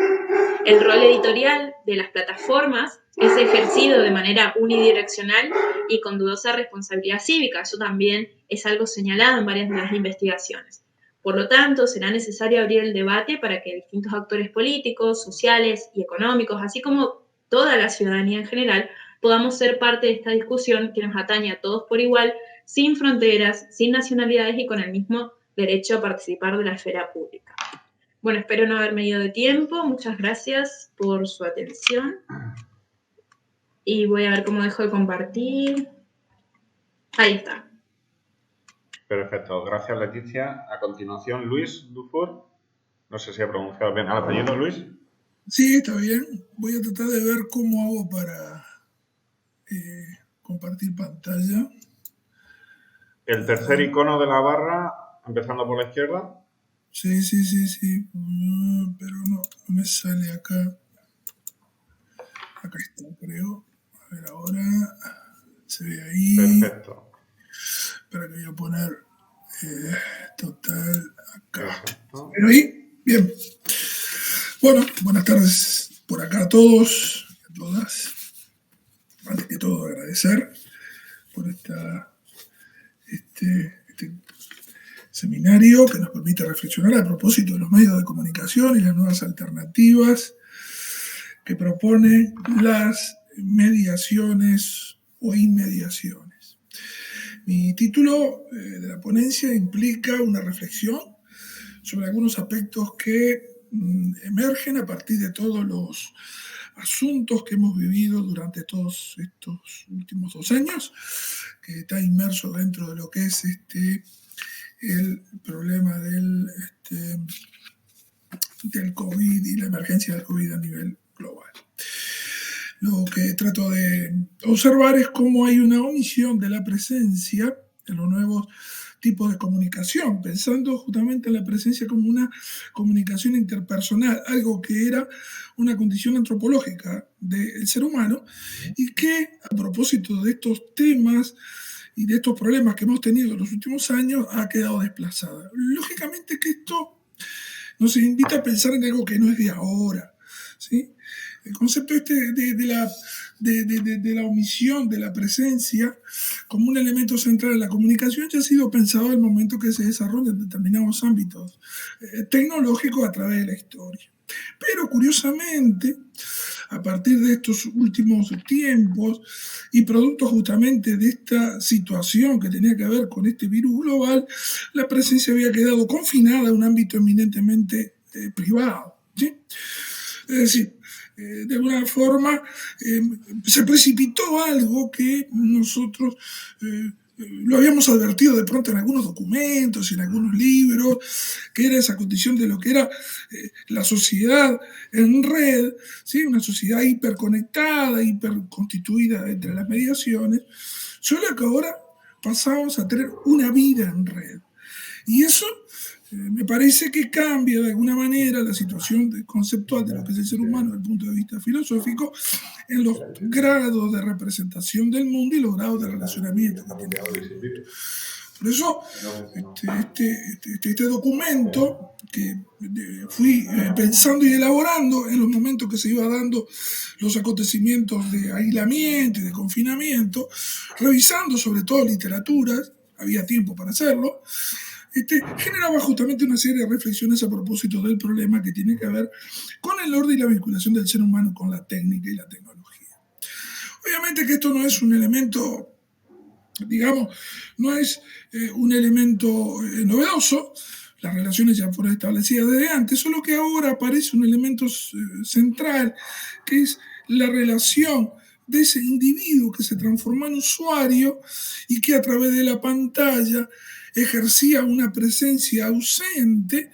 El rol editorial de las plataformas es ejercido de manera unidireccional y con dudosa responsabilidad cívica. Eso también es algo señalado en varias de las investigaciones. Por lo tanto, será necesario abrir el debate para que distintos actores políticos, sociales y económicos, así como toda la ciudadanía en general, podamos ser parte de esta discusión que nos atañe a todos por igual, sin fronteras, sin nacionalidades y con el mismo derecho a participar de la esfera pública. Bueno, espero no haberme ido de tiempo. Muchas gracias por su atención. Y voy a ver cómo dejo de compartir. Ahí está. Perfecto. Gracias, Leticia. A continuación, Luis Dufour. No sé si he pronunciado bien el apellido, Luis. Sí, está bien. Voy a tratar de ver cómo hago para compartir pantalla. El tercer icono de la barra, empezando por la izquierda. Sí. Pero no me sale acá. Acá está, creo. A ver, ahora se ve ahí. Perfecto. Espera que voy a poner total acá. Perfecto. ¿Pero ahí? Bien. Bueno, buenas tardes por acá a todos y a todas. Antes que todo, agradecer por este seminario que nos permite reflexionar a propósito de los medios de comunicación y las nuevas alternativas que proponen las mediaciones o inmediaciones. Mi título de la ponencia implica una reflexión sobre algunos aspectos que emergen a partir de todos los asuntos que hemos vivido durante todos estos últimos 2 años, que está inmerso dentro de lo que es el problema del COVID y la emergencia del COVID a nivel global. Lo que trato de observar es cómo hay una omisión de la presencia en los nuevos tipos de comunicación, pensando justamente en la presencia como una comunicación interpersonal, algo que era una condición antropológica del ser humano y que, a propósito de estos temas y de estos problemas que hemos tenido en los últimos años, ha quedado desplazada. Lógicamente que esto nos invita a pensar en algo que no es de ahora, ¿sí? El concepto de la omisión, de la presencia, como un elemento central de la comunicación, ya ha sido pensado al momento que se desarrollan determinados ámbitos tecnológicos a través de la historia. Pero curiosamente, a partir de estos últimos tiempos y producto justamente de esta situación que tenía que ver con este virus global, la presencia había quedado confinada a un ámbito eminentemente privado, ¿sí? Es decir, de alguna forma se precipitó algo que nosotros lo habíamos advertido de pronto en algunos documentos y en algunos libros, que era esa condición de lo que era la sociedad en red, ¿sí? Una sociedad hiperconectada, hiperconstituida entre las mediaciones, solo que ahora pasamos a tener una vida en red. Y eso me parece que cambia de alguna manera la situación conceptual de lo que es el ser humano desde el punto de vista filosófico en los grados de representación del mundo y los grados de relacionamiento que tiene con el mundo. Por eso, este documento que fui pensando y elaborando en los momentos que se iban dando los acontecimientos de aislamiento y de confinamiento, revisando sobre todo literaturas, había tiempo para hacerlo, generaba justamente una serie de reflexiones a propósito del problema que tiene que ver con el orden y la vinculación del ser humano con la técnica y la tecnología. Obviamente que esto no es un elemento, digamos, no es un elemento novedoso, las relaciones ya fueron establecidas desde antes, solo que ahora aparece un elemento central, que es la relación de ese individuo que se transforma en usuario y que a través de la pantalla ejercía una presencia ausente,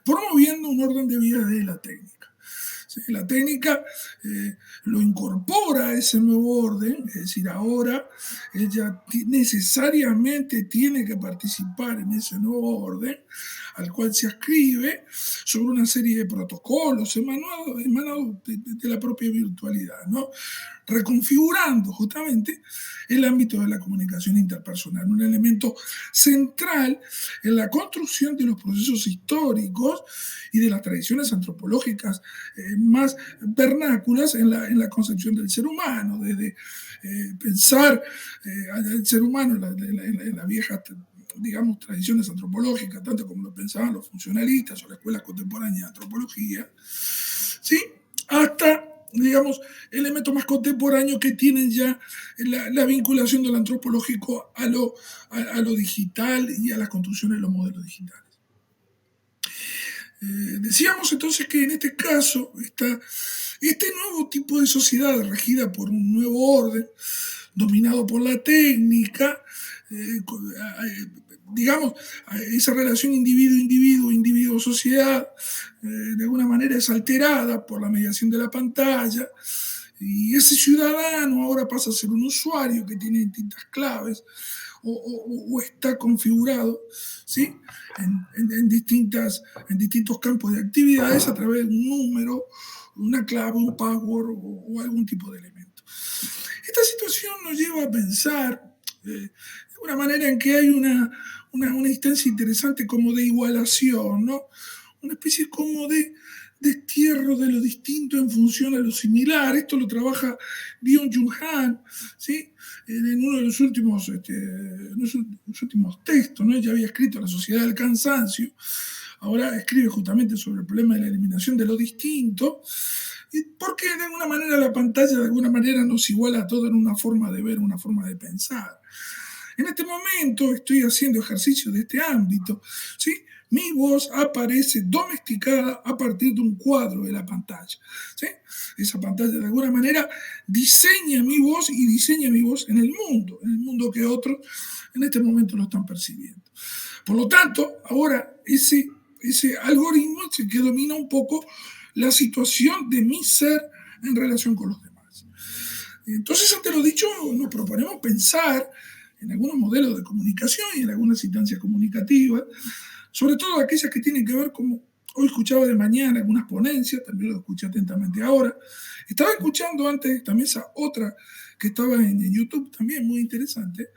promoviendo un orden de vida de la técnica. La técnica lo incorpora a ese nuevo orden, es decir, ahora ella necesariamente tiene que participar en ese nuevo orden, al cual se ascribe sobre una serie de protocolos emanados de la propia virtualidad, ¿no? Reconfigurando justamente el ámbito de la comunicación interpersonal, un elemento central en la construcción de los procesos históricos y de las tradiciones antropológicas más vernáculas en la concepción del ser humano, desde pensar al ser humano en la vieja, digamos, tradiciones antropológicas, tanto como lo pensaban los funcionalistas o la escuela contemporánea de antropología, ¿sí? Hasta, digamos, elementos más contemporáneos que tienen ya la vinculación de lo antropológico a lo digital y a las construcciones de los modelos digitales. Decíamos entonces que en este caso está este nuevo tipo de sociedad regida por un nuevo orden, dominado por la técnica, digamos, esa relación individuo-individuo, individuo-sociedad, de alguna manera es alterada por la mediación de la pantalla, y ese ciudadano ahora pasa a ser un usuario que tiene distintas claves o está configurado, ¿sí? en distintos campos de actividades a través de un número, una clave, un password o algún tipo de elemento. Esta situación nos lleva a pensar de una manera en que hay una instancia interesante como de igualación, ¿no? Una especie como de destierro de lo distinto en función a lo similar. Esto lo trabaja Byung-Chul Han, ¿sí? En uno de los últimos textos, ¿no? Ya había escrito La sociedad del cansancio, ahora escribe justamente sobre el problema de la eliminación de lo distinto, porque de alguna manera la pantalla de alguna manera nos iguala a todo en una forma de ver, una forma de pensar. En este momento estoy haciendo ejercicio de este ámbito, ¿sí? Mi voz aparece domesticada a partir de un cuadro de la pantalla, ¿sí? Esa pantalla de alguna manera diseña mi voz y diseña mi voz en el mundo que otros en este momento lo están percibiendo. Por lo tanto, ahora ese algoritmo es el que domina un poco la situación de mi ser en relación con los demás. Entonces, ante lo dicho, nos proponemos pensar en algunos modelos de comunicación y en algunas instancias comunicativas, sobre todo aquellas que tienen que ver, como hoy escuchaba de mañana algunas ponencias, también lo escuché atentamente ahora. Estaba escuchando antes también esa otra que estaba en YouTube, también muy interesante,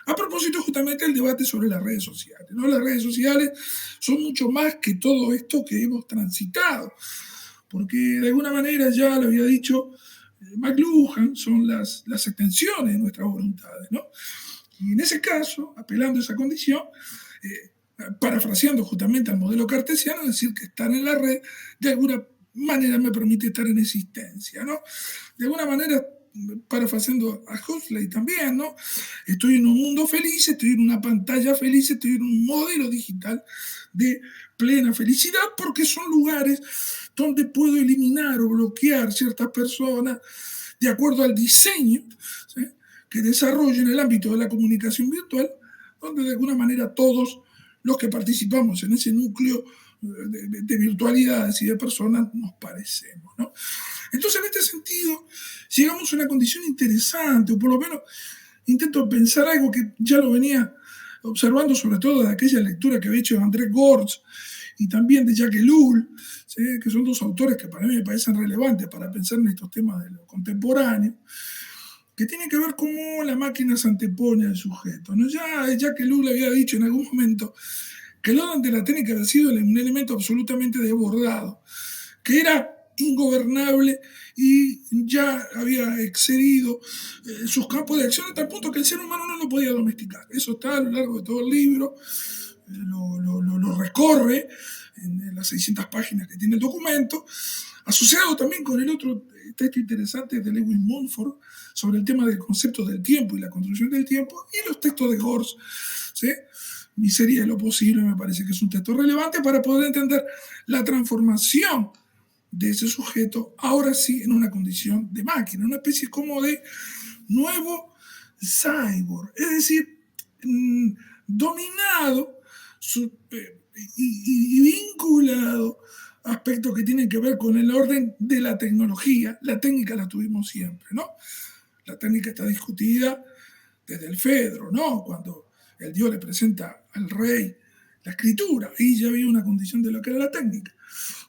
a propósito justamente del debate sobre las redes sociales, ¿no? Las redes sociales son mucho más que todo esto que hemos transitado, porque de alguna manera, ya lo había dicho McLuhan, son las extensiones de nuestras voluntades, ¿no? Y en ese caso, apelando a esa condición, parafraseando justamente al modelo cartesiano, decir que estar en la red de alguna manera me permite estar en existencia, ¿no? De alguna manera, parafraseando a Huxley también, ¿no? Estoy en un mundo feliz, estoy en una pantalla feliz, estoy en un modelo digital de plena felicidad, porque son lugares donde puedo eliminar o bloquear ciertas personas de acuerdo al diseño, ¿sí?, que desarrollo en el ámbito de la comunicación virtual, donde de alguna manera todos los que participamos en ese núcleo de virtualidades y de personas nos parecemos, ¿no? Entonces, en este sentido, llegamos a una condición interesante, o por lo menos intento pensar algo que ya lo venía observando, sobre todo de aquella lectura que había hecho de André Gortz y también de Jacques Ellul, ¿sí?, que son dos autores que para mí me parecen relevantes para pensar en estos temas de lo contemporáneo, que tienen que ver cómo la máquina se antepone al sujeto, ¿no? Ya Jacques Ellul había dicho en algún momento que el orden de la técnica había sido un elemento absolutamente desbordado, que era ingobernable y ya había excedido sus campos de acción, a tal punto que el ser humano no lo podía domesticar. Eso está a lo largo de todo el libro, lo recorre en las 600 páginas que tiene el documento, asociado también con el otro texto interesante de Lewis Mumford sobre el tema del concepto del tiempo y la construcción del tiempo, y los textos de Gortz, ¿sí? Miseria de lo posible me parece que es un texto relevante para poder entender la transformación de ese sujeto, ahora sí en una condición de máquina, una especie como de nuevo cyborg, es decir, dominado y vinculado a aspectos que tienen que ver con el orden de la tecnología. La técnica la tuvimos siempre, ¿no? La técnica está discutida desde el Fedro, ¿no? Cuando el dios le presenta al rey la escritura, ahí ya había una condición de lo que era la técnica.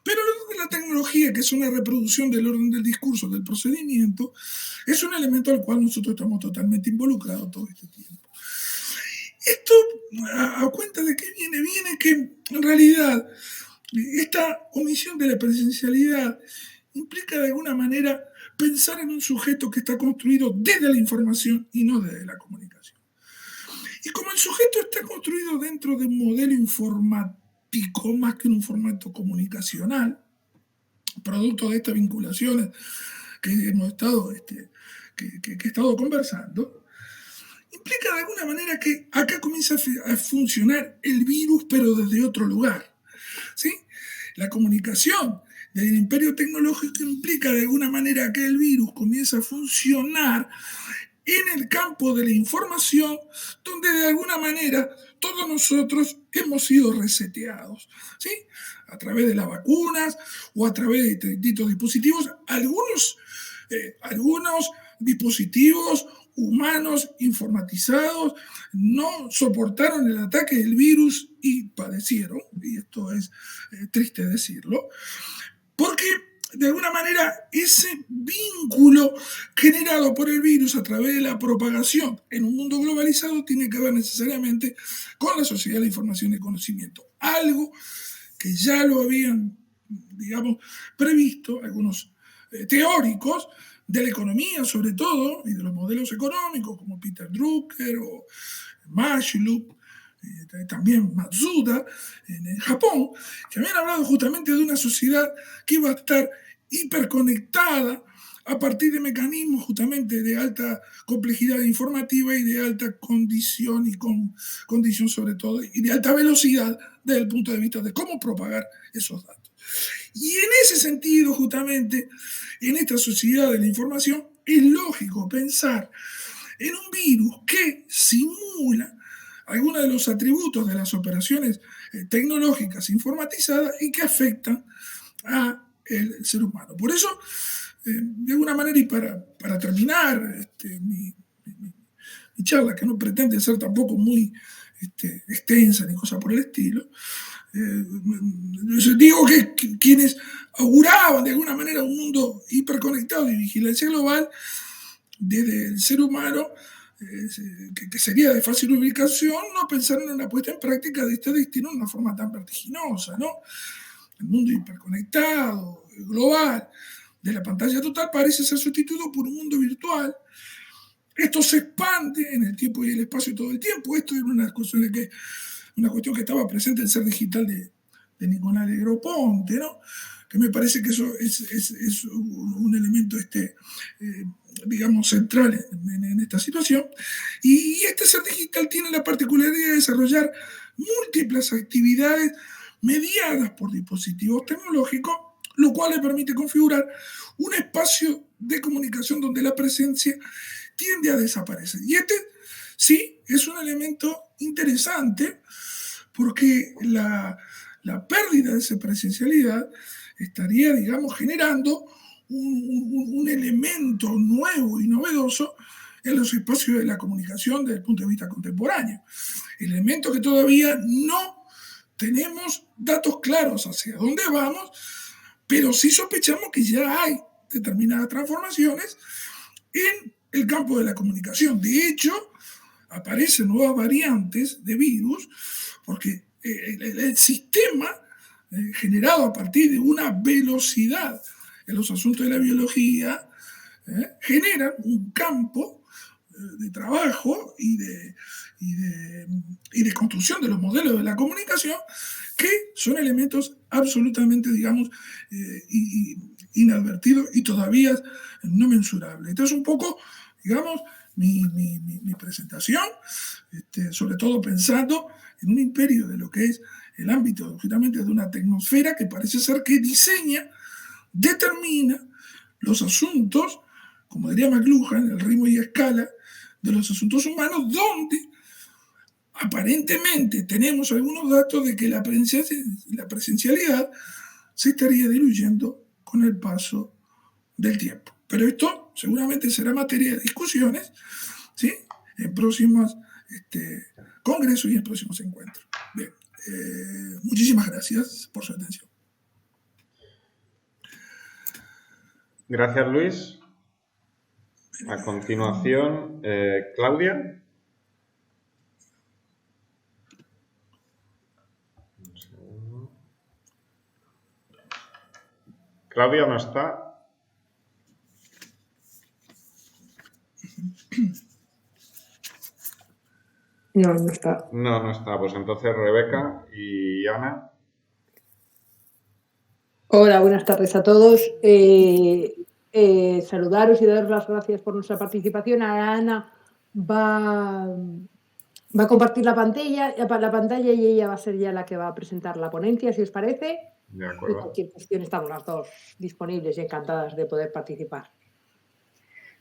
Pero el orden de la tecnología, que es una reproducción del orden del discurso, del procedimiento, es un elemento al cual nosotros estamos totalmente involucrados todo este tiempo. Esto, a cuenta de qué viene, viene que en realidad esta omisión de la presencialidad implica de alguna manera pensar en un sujeto que está construido desde la información y no desde la comunicación. Y como el sujeto está construido dentro de un modelo informático más que en un formato comunicacional, producto de estas vinculaciones que hemos estado, que he estado conversando, implica de alguna manera que acá comienza a funcionar el virus, pero desde otro lugar, ¿sí? La comunicación del imperio tecnológico implica de alguna manera que el virus comienza a funcionar en el campo de la información, donde de alguna manera todos nosotros hemos sido reseteados, ¿sí? A través de las vacunas o a través de distintos dispositivos. Algunos dispositivos humanos informatizados no soportaron el ataque del virus y padecieron, y esto es triste decirlo, porque de alguna manera ese vínculo generado por el virus a través de la propagación en un mundo globalizado tiene que ver necesariamente con la sociedad de la información y conocimiento, algo que ya lo habían, digamos, previsto algunos teóricos de la economía sobre todo, y de los modelos económicos como Peter Drucker o Maslow's, también Matsuda en Japón, que habían hablado justamente de una sociedad que iba a estar hiperconectada a partir de mecanismos justamente de alta complejidad informativa y de alta condición y condición sobre todo, y de alta velocidad desde el punto de vista de cómo propagar esos datos. Y en ese sentido, justamente, en esta sociedad de la información, es lógico pensar en un virus que simula algunos de los atributos de las operaciones tecnológicas informatizadas y que afectan al ser humano. Por eso, de alguna manera, y para terminar charla, que no pretende ser tampoco muy extensa ni cosa por el estilo, digo que quienes auguraban de alguna manera un mundo hiperconectado y vigilancia global desde el ser humano, que sería de fácil ubicación, no pensaron en la puesta en práctica de este destino de una forma tan vertiginosa, ¿no? El mundo hiperconectado, global, de la pantalla total parece ser sustituido por un mundo virtual. Esto se expande en el tiempo y el espacio todo el tiempo. Esto era una cuestión que estaba presente en el Ser Digital de Nicolás Negroponte, ¿no? Que me parece que eso es un elemento digamos, central en esta situación. Y este Ser Digital tiene la particularidad de desarrollar múltiples actividades mediadas por dispositivos tecnológicos, lo cual le permite configurar un espacio de comunicación donde la presencia tiende a desaparecer. Y sí es un elemento interesante porque la pérdida de esa presencialidad estaría, digamos, generando un elemento nuevo y novedoso en los espacios de la comunicación desde el punto de vista contemporáneo. Elemento que todavía no tenemos datos claros hacia dónde vamos, pero sí sospechamos que ya hay determinadas transformaciones en el campo de la comunicación. De hecho, aparecen nuevas variantes de virus porque el sistema generado a partir de una velocidad en los asuntos de la biología genera un campo de trabajo y de construcción de los modelos de la comunicación que son elementos absolutamente, digamos, inadvertidos y todavía no mensurables. Entonces, un poco, digamos, mi presentación, sobre todo pensando en un imperio de lo que es el ámbito justamente de una tecnosfera que parece ser que diseña, determina los asuntos, como diría McLuhan, el ritmo y escala de los asuntos humanos, donde aparentemente tenemos algunos datos de que la presencialidad se estaría diluyendo con el paso del tiempo. Pero esto seguramente será materia de discusiones, ¿sí?, en próximos congresos y en próximos encuentros. Bien, muchísimas gracias por su atención. Gracias, Luis. A continuación, Claudia. Un segundo. Claudia no está. No está. No está. Pues entonces Rebeca y Ana. Hola, buenas tardes a todos. Saludaros y daros las gracias por nuestra participación. Ahora Ana va a compartir la pantalla y ella va a ser ya la que va a presentar la ponencia, si os parece. De acuerdo. En cualquier cuestión estamos las dos disponibles y encantadas de poder participar.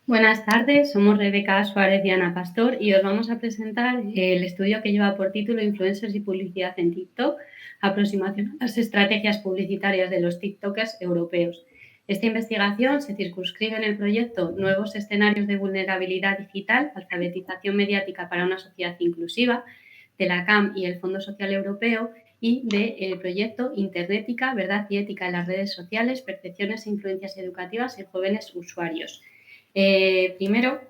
Buenas tardes, somos Rebeca Suárez y Ana Pastor y os vamos a presentar el estudio que lleva por título Influencers y publicidad en TikTok, aproximación a las estrategias publicitarias de los TikTokers europeos. Esta investigación se circunscribe en el proyecto Nuevos escenarios de vulnerabilidad digital, alfabetización mediática para una sociedad inclusiva, de la CAM y el Fondo Social Europeo, y del proyecto Internética, verdad y ética en las redes sociales, percepciones e influencias educativas en jóvenes usuarios. Primero,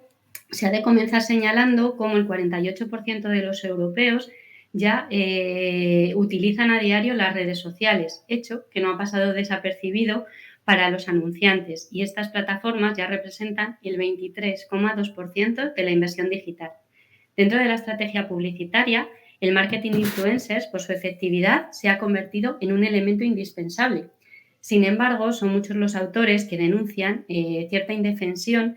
se ha de comenzar señalando cómo el 48% de los europeos ya utilizan a diario las redes sociales, hecho que no ha pasado desapercibido para los anunciantes, y estas plataformas ya representan el 23,2% de la inversión digital. Dentro de la estrategia publicitaria, el marketing de influencers, por su efectividad, se ha convertido en un elemento indispensable. Sin embargo, son muchos los autores que denuncian cierta indefensión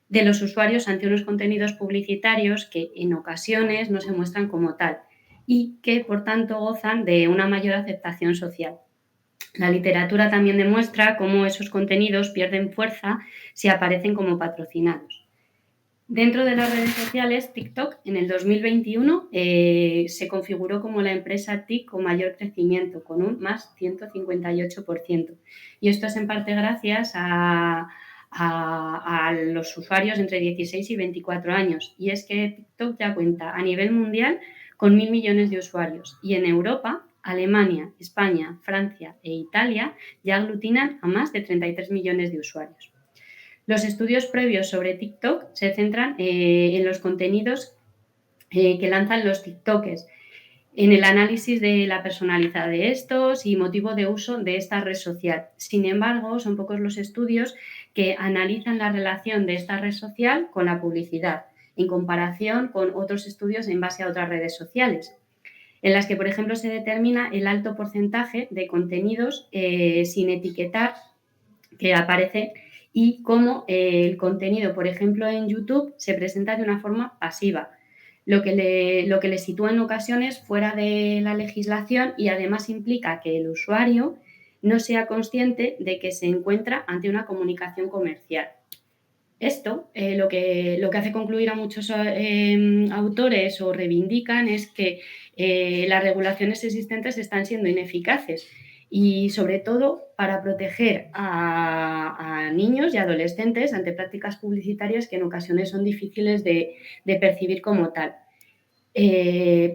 de los usuarios ante unos contenidos publicitarios que en ocasiones no se muestran como tal y que, por tanto, gozan de una mayor aceptación social. La literatura también demuestra cómo esos contenidos pierden fuerza si aparecen como patrocinados. Dentro de las redes sociales, TikTok en el 2021 se configuró como la empresa TIC con mayor crecimiento, con un más 158%. Y esto es en parte gracias a a los usuarios entre 16 y 24 años. Y es que TikTok ya cuenta a nivel mundial con 1.000 millones de usuarios. Y en Europa, Alemania, España, Francia e Italia ya aglutinan a más de 33 millones de usuarios. Los estudios previos sobre TikTok se centran en los contenidos que lanzan los TikTokers, en el análisis de la personalidad de estos y motivo de uso de esta red social. Sin embargo, son pocos los estudios que analizan la relación de esta red social con la publicidad, en comparación con otros estudios en base a otras redes sociales, en las que, por ejemplo, se determina el alto porcentaje de contenidos sin etiquetar que aparece y cómo el contenido, por ejemplo, en YouTube se presenta de una forma pasiva, lo que le sitúa en ocasiones fuera de la legislación y además implica que el usuario no sea consciente de que se encuentra ante una comunicación comercial. Esto lo que hace concluir a muchos autores o reivindican es que las regulaciones existentes están siendo ineficaces y, sobre todo, para proteger a niños y adolescentes ante prácticas publicitarias que en ocasiones son difíciles de percibir como tal.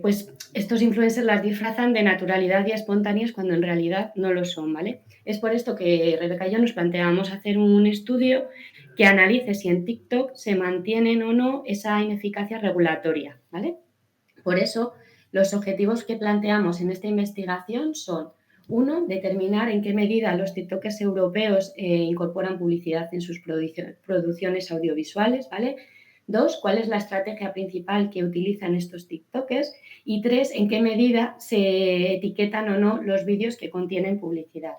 Pues estos influencers las disfrazan de naturalidad y espontáneas cuando en realidad no lo son, ¿vale? Es por esto que Rebeca y yo nos planteamos hacer un estudio que analice si en TikTok se mantienen o no esa ineficacia regulatoria, ¿vale? Por eso, los objetivos que planteamos en esta investigación son: 1, determinar en qué medida los TikTokers europeos incorporan publicidad en sus producciones audiovisuales, ¿vale? 2, cuál es la estrategia principal que utilizan estos TikTokers. Y 3, en qué medida se etiquetan o no los vídeos que contienen publicidad.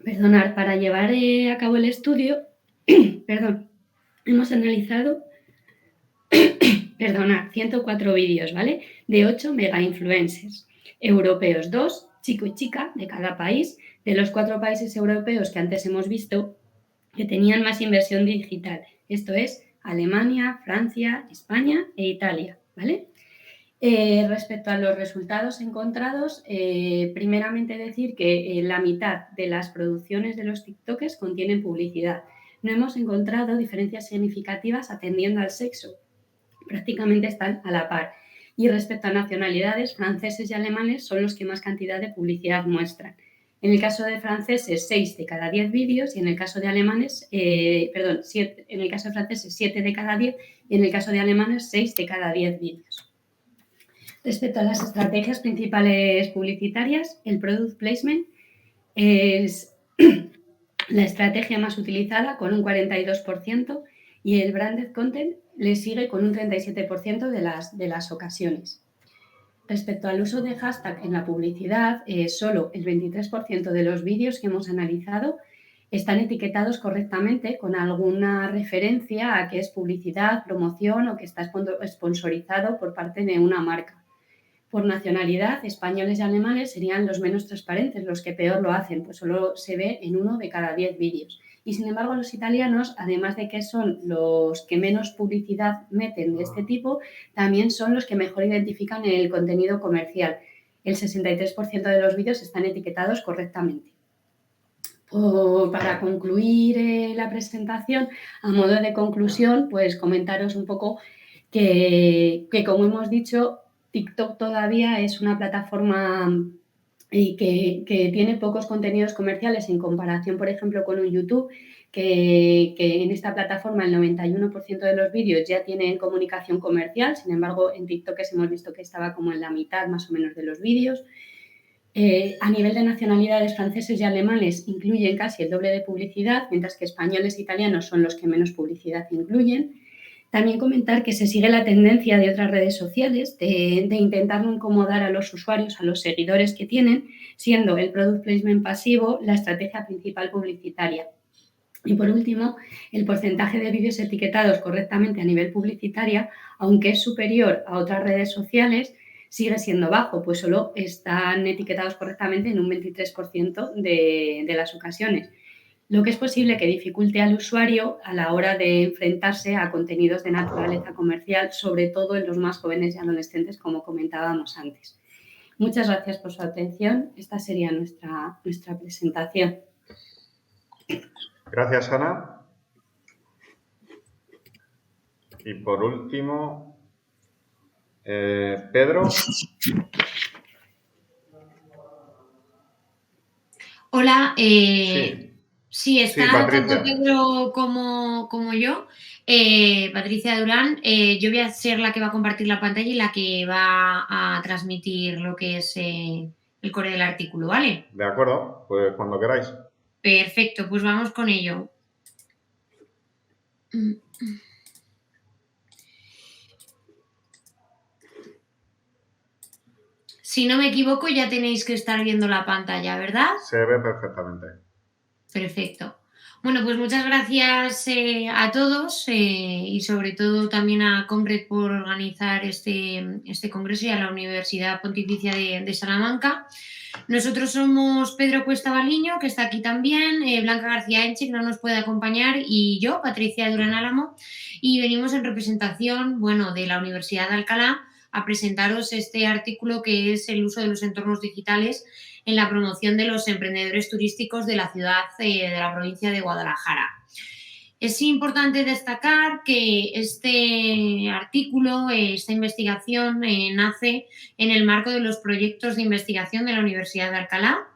Perdonad, para llevar a cabo el estudio, hemos analizado 104 vídeos, ¿vale? De 8 mega influencers europeos, 2, chico y chica, de cada país, de los 4 países europeos que antes hemos visto que tenían más inversión digital. Esto es Alemania, Francia, España e Italia, ¿vale? Respecto a los resultados encontrados, primeramente decir que la mitad de las producciones de los TikTokers contienen publicidad. No hemos encontrado diferencias significativas atendiendo al sexo. Prácticamente están a la par. Y respecto a nacionalidades, franceses y alemanes son los que más cantidad de publicidad muestran. En el caso de franceses, 6 de cada 10 vídeos y en el caso de alemanes, en el caso de franceses, 7 de cada 10 y en el caso de alemanes, 6 de cada 10 vídeos. Respecto a las estrategias principales publicitarias, el product placement es la estrategia más utilizada con un 42% y el branded content le sigue con un 37% de las ocasiones. Respecto al uso de hashtag en la publicidad, solo el 23% de los vídeos que hemos analizado están etiquetados correctamente con alguna referencia a que es publicidad, promoción o que está sponsorizado por parte de una marca. Por nacionalidad, españoles y alemanes serían los menos transparentes, los que peor lo hacen, pues solo se ve en 1 de cada 10 vídeos. Y sin embargo, los italianos, además de que son los que menos publicidad meten de este tipo, también son los que mejor identifican el contenido comercial. El 63% de los vídeos están etiquetados correctamente. Para concluir la presentación, a modo de conclusión, pues comentaros un poco que como hemos dicho, TikTok todavía es una plataforma que tiene pocos contenidos comerciales en comparación, por ejemplo, con un YouTube, que en esta plataforma el 91% de los vídeos ya tienen comunicación comercial. Sin embargo, en TikTok hemos visto que estaba como en la mitad más o menos de los vídeos. A nivel de nacionalidades, franceses y alemanes incluyen casi el doble de publicidad, mientras que españoles e italianos son los que menos publicidad incluyen. También comentar que se sigue la tendencia de otras redes sociales de intentar no incomodar a los usuarios, a los seguidores que tienen, siendo el product placement pasivo la estrategia principal publicitaria. Y por último, el porcentaje de vídeos etiquetados correctamente a nivel publicitario, aunque es superior a otras redes sociales, sigue siendo bajo, pues solo están etiquetados correctamente en un 23% de las ocasiones, lo que es posible que dificulte al usuario a la hora de enfrentarse a contenidos de naturaleza comercial, sobre todo en los más jóvenes y adolescentes, como comentábamos antes. Muchas gracias por su atención. Esta sería nuestra presentación. Gracias, Ana. Y por último, Pedro. Hola, sí, está tanto Pedro como yo, Patricia Durán. Yo voy a ser la que va a compartir la pantalla y la que va a transmitir lo que es el core del artículo, ¿vale? De acuerdo, pues cuando queráis. Perfecto, pues vamos con ello. Si no me equivoco, ya tenéis que estar viendo la pantalla, ¿verdad? Se ve perfectamente. Perfecto. Bueno, pues muchas gracias a todos y sobre todo también a Comred por organizar este congreso y a la Universidad Pontificia de Salamanca. Nosotros somos Pedro Cuesta Baliño, que está aquí también, Blanca García Enche, que no nos puede acompañar, y yo, Patricia Durán Álamo, y venimos en representación, bueno, de la Universidad de Alcalá a presentaros este artículo que es el uso de los entornos digitales en la promoción de los emprendedores turísticos de la ciudad de la provincia de Guadalajara. Es importante destacar que este artículo, esta investigación, nace en el marco de los proyectos de investigación de la Universidad de Alcalá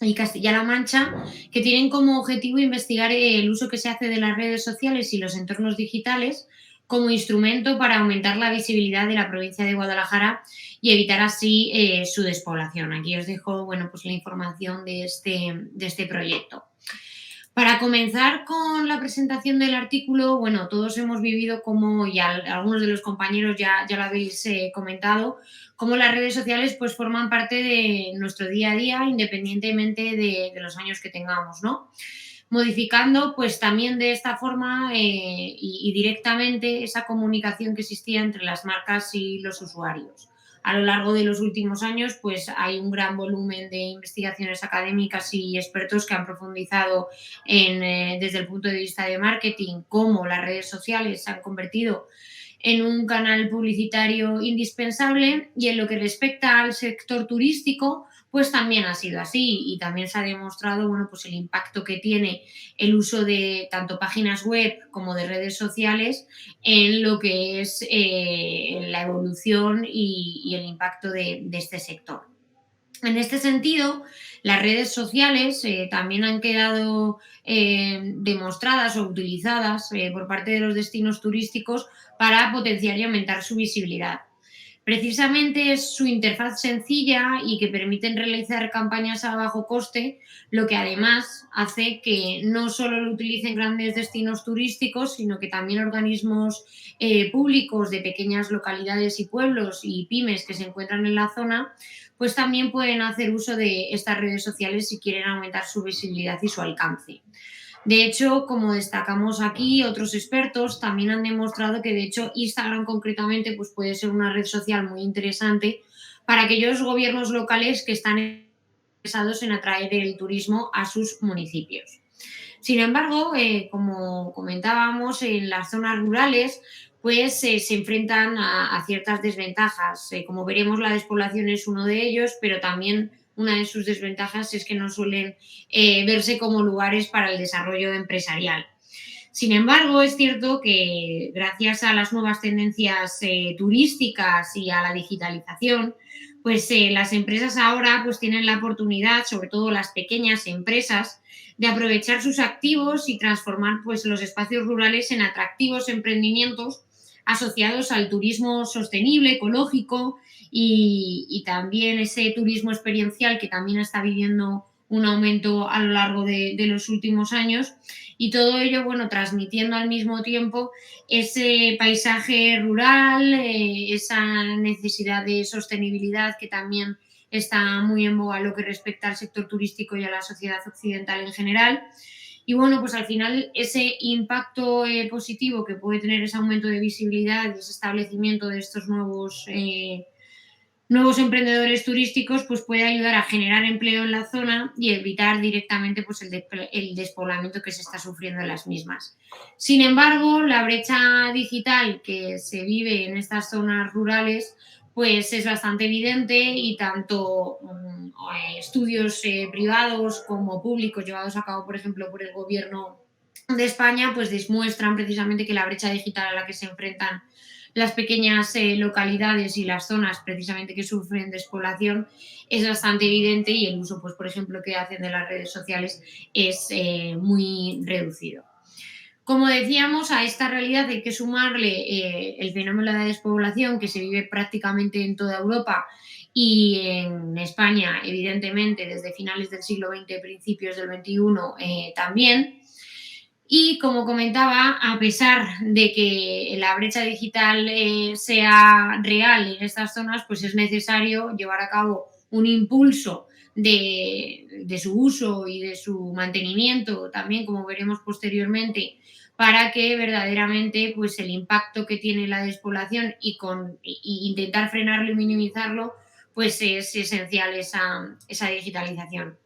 y Castilla-La Mancha, que tienen como objetivo investigar el uso que se hace de las redes sociales y los entornos digitales como instrumento para aumentar la visibilidad de la provincia de Guadalajara y evitar así su despoblación. Aquí os dejo, bueno, pues la información de este proyecto. Para comenzar con la presentación del artículo, bueno, todos hemos vivido como, y algunos de los compañeros ya lo habéis comentado, cómo las redes sociales pues forman parte de nuestro día a día independientemente de los años que tengamos, ¿no? Modificando pues también de esta forma y directamente esa comunicación que existía entre las marcas y los usuarios. A lo largo de los últimos años pues hay un gran volumen de investigaciones académicas y expertos que han profundizado desde el punto de vista de marketing cómo las redes sociales se han convertido en un canal publicitario indispensable, y en lo que respecta al sector turístico pues también ha sido así, y también se ha demostrado, bueno, pues el impacto que tiene el uso de tanto páginas web como de redes sociales en lo que es la evolución y el impacto de este sector. En este sentido, las redes sociales también han quedado demostradas o utilizadas por parte de los destinos turísticos para potenciar y aumentar su visibilidad. Precisamente es su interfaz sencilla y que permiten realizar campañas a bajo coste, lo que además hace que no solo lo utilicen grandes destinos turísticos, sino que también organismos públicos de pequeñas localidades y pueblos y pymes que se encuentran en la zona, pues también pueden hacer uso de estas redes sociales si quieren aumentar su visibilidad y su alcance. De hecho, como destacamos aquí, otros expertos también han demostrado que, de hecho, Instagram concretamente pues puede ser una red social muy interesante para aquellos gobiernos locales que están interesados en atraer el turismo a sus municipios. Sin embargo, como comentábamos, en las zonas rurales pues se enfrentan a ciertas desventajas. Como veremos, la despoblación es uno de ellos, pero también una de sus desventajas es que no suelen verse como lugares para el desarrollo empresarial. Sin embargo, es cierto que gracias a las nuevas tendencias turísticas y a la digitalización, pues las empresas ahora pues tienen la oportunidad, sobre todo las pequeñas empresas, de aprovechar sus activos y transformar pues los espacios rurales en atractivos emprendimientos asociados al turismo sostenible, ecológico y también ese turismo experiencial que también está viviendo un aumento a lo largo de los últimos años, y todo ello, bueno, transmitiendo al mismo tiempo ese paisaje rural, esa necesidad de sostenibilidad que también está muy en boga lo que respecta al sector turístico y a la sociedad occidental en general. Y bueno, pues al final ese impacto positivo que puede tener ese aumento de visibilidad y ese establecimiento de estos nuevos emprendedores turísticos pues puede ayudar a generar empleo en la zona y evitar directamente pues el despoblamiento que se está sufriendo en las mismas. Sin embargo, la brecha digital que se vive en estas zonas rurales pues es bastante evidente, y tanto estudios privados como públicos llevados a cabo, por ejemplo, por el gobierno de España pues demuestran precisamente que la brecha digital a la que se enfrentan las pequeñas localidades y las zonas precisamente que sufren despoblación es bastante evidente y el uso, pues por ejemplo, que hacen de las redes sociales es muy reducido. Como decíamos, a esta realidad hay que sumarle el fenómeno de la despoblación que se vive prácticamente en toda Europa y en España, evidentemente, desde finales del siglo XX, principios del XXI también. Y como comentaba, a pesar de que la brecha digital sea real en estas zonas, pues es necesario llevar a cabo un impulso de su uso y de su mantenimiento, también como veremos posteriormente, para que verdaderamente pues, el impacto que tiene la despoblación y intentar frenarlo y minimizarlo, pues es esencial esa digitalización.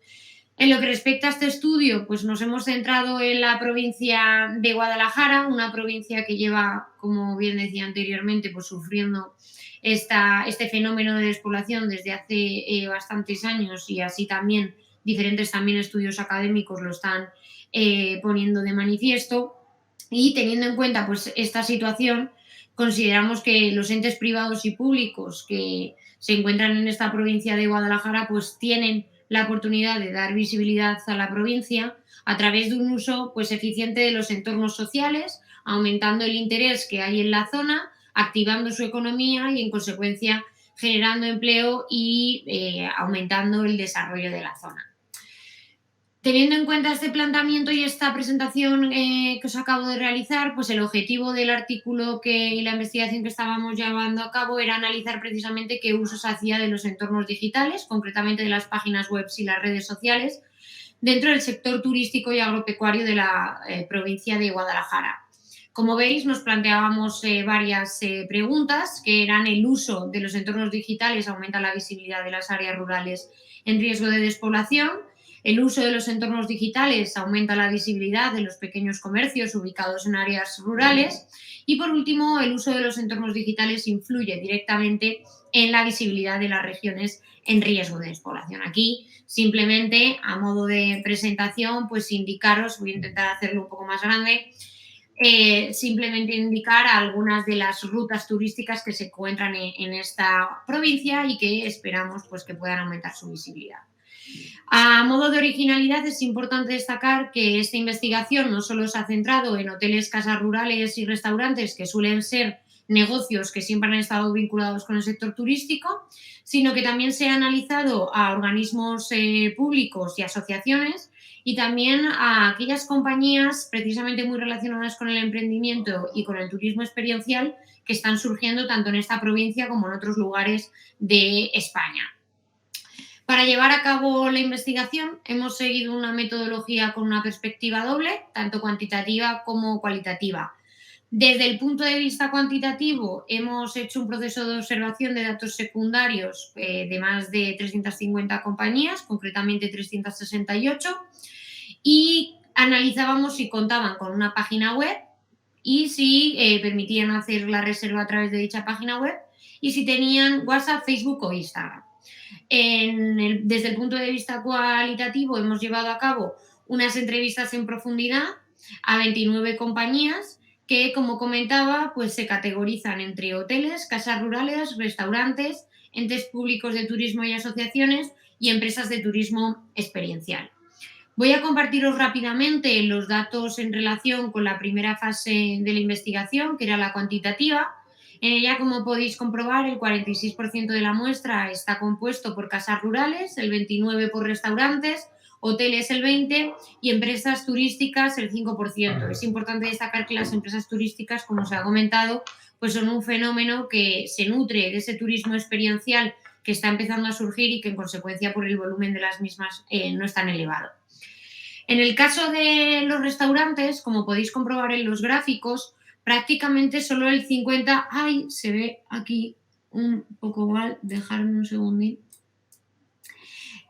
En lo que respecta a este estudio, pues nos hemos centrado en la provincia de Guadalajara, una provincia que lleva, como bien decía anteriormente, pues sufriendo este fenómeno de despoblación desde hace bastantes años y así también diferentes también estudios académicos lo están poniendo de manifiesto. Y teniendo en cuenta pues, esta situación, consideramos que los entes privados y públicos que se encuentran en esta provincia de Guadalajara pues tienen la oportunidad de dar visibilidad a la provincia a través de un uso pues, eficiente de los entornos sociales, aumentando el interés que hay en la zona, activando su economía y, en consecuencia, generando empleo y aumentando el desarrollo de la zona. Teniendo en cuenta este planteamiento y esta presentación que os acabo de realizar, pues el objetivo del artículo y la investigación que estábamos llevando a cabo era analizar precisamente qué uso se hacía de los entornos digitales, concretamente de las páginas web y las redes sociales, dentro del sector turístico y agropecuario de la provincia de Guadalajara. Como veis, nos planteábamos varias preguntas, que eran el uso de los entornos digitales aumenta la visibilidad de las áreas rurales en riesgo de despoblación. El uso de los entornos digitales aumenta la visibilidad de los pequeños comercios ubicados en áreas rurales. Y, por último, el uso de los entornos digitales influye directamente en la visibilidad de las regiones en riesgo de despoblación. Aquí, simplemente, a modo de presentación, pues indicaros, voy a intentar hacerlo un poco más grande, simplemente indicar algunas de las rutas turísticas que se encuentran en esta provincia y que esperamos pues, que puedan aumentar su visibilidad. A modo de originalidad, es importante destacar que esta investigación no solo se ha centrado en hoteles, casas rurales y restaurantes, que suelen ser negocios que siempre han estado vinculados con el sector turístico, sino que también se ha analizado a organismos públicos y asociaciones y también a aquellas compañías precisamente muy relacionadas con el emprendimiento y con el turismo experiencial que están surgiendo tanto en esta provincia como en otros lugares de España. Para llevar a cabo la investigación hemos seguido una metodología con una perspectiva doble, tanto cuantitativa como cualitativa. Desde el punto de vista cuantitativo hemos hecho un proceso de observación de datos secundarios de más de 350 compañías, concretamente 368, y analizábamos si contaban con una página web y si permitían hacer la reserva a través de dicha página web y si tenían WhatsApp, Facebook o Instagram. Desde el punto de vista cualitativo hemos llevado a cabo unas entrevistas en profundidad a 29 compañías que, como comentaba, pues se categorizan entre hoteles, casas rurales, restaurantes, entes públicos de turismo y asociaciones y empresas de turismo experiencial. Voy a compartiros rápidamente los datos en relación con la primera fase de la investigación, que era la cuantitativa. En ella, como podéis comprobar, el 46% de la muestra está compuesto por casas rurales, el 29% por restaurantes, hoteles el 20% y empresas turísticas el 5%. Es importante destacar que las empresas turísticas, como se ha comentado, pues son un fenómeno que se nutre de ese turismo experiencial que está empezando a surgir y que, en consecuencia, por el volumen de las mismas no es tan elevado. En el caso de los restaurantes, como podéis comprobar en los gráficos, prácticamente solo el 50%... ¡Ay! Se ve aquí un poco mal, dejadme un segundín.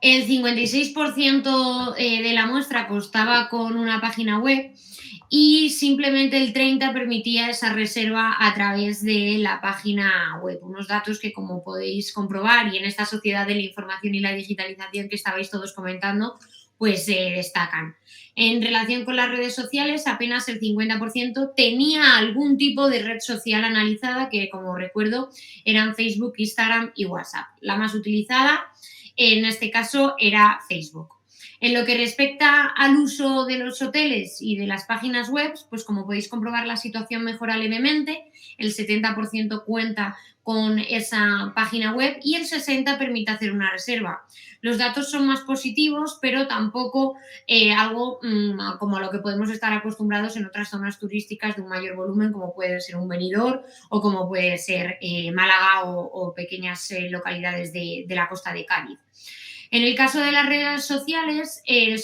El 56% de la muestra constaba con una página web y simplemente el 30% permitía esa reserva a través de la página web. Unos datos que, como podéis comprobar, y en esta sociedad de la información y la digitalización que estabais todos comentando, pues destacan. En relación con las redes sociales, apenas el 50% tenía algún tipo de red social analizada, que como recuerdo eran Facebook, Instagram y WhatsApp. La más utilizada en este caso era Facebook. En lo que respecta al uso de los hoteles y de las páginas web, pues como podéis comprobar, la situación mejora levemente. El 70% cuenta con esa página web y el 60% permite hacer una reserva. Los datos son más positivos, pero tampoco algo como a lo que podemos estar acostumbrados en otras zonas turísticas de un mayor volumen, como puede ser un Benidorm o como puede ser Málaga o pequeñas localidades de la costa de Cádiz. En el caso de las redes sociales,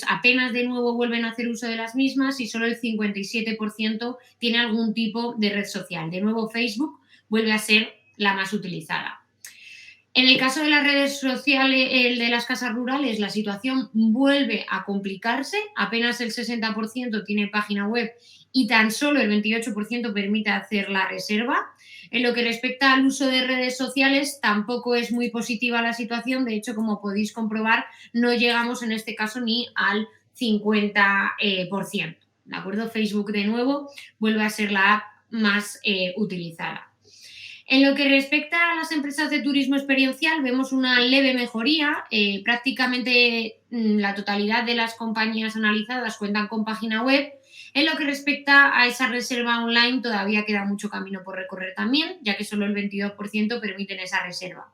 apenas de nuevo vuelven a hacer uso de las mismas y solo el 57% tiene algún tipo de red social. De nuevo, Facebook vuelve a ser la más utilizada. En el caso de las redes sociales, el de las casas rurales, la situación vuelve a complicarse. Apenas el 60% tiene página web y tan solo el 28% permite hacer la reserva. En lo que respecta al uso de redes sociales, tampoco es muy positiva la situación. De hecho, como podéis comprobar, no llegamos en este caso ni al 50%. ¿De acuerdo? Facebook, de nuevo, vuelve a ser la app más utilizada. En lo que respecta a las empresas de turismo experiencial, vemos una leve mejoría. Prácticamente la totalidad de las compañías analizadas cuentan con página web. En lo que respecta a esa reserva online, todavía queda mucho camino por recorrer también, ya que solo el 22% permiten esa reserva.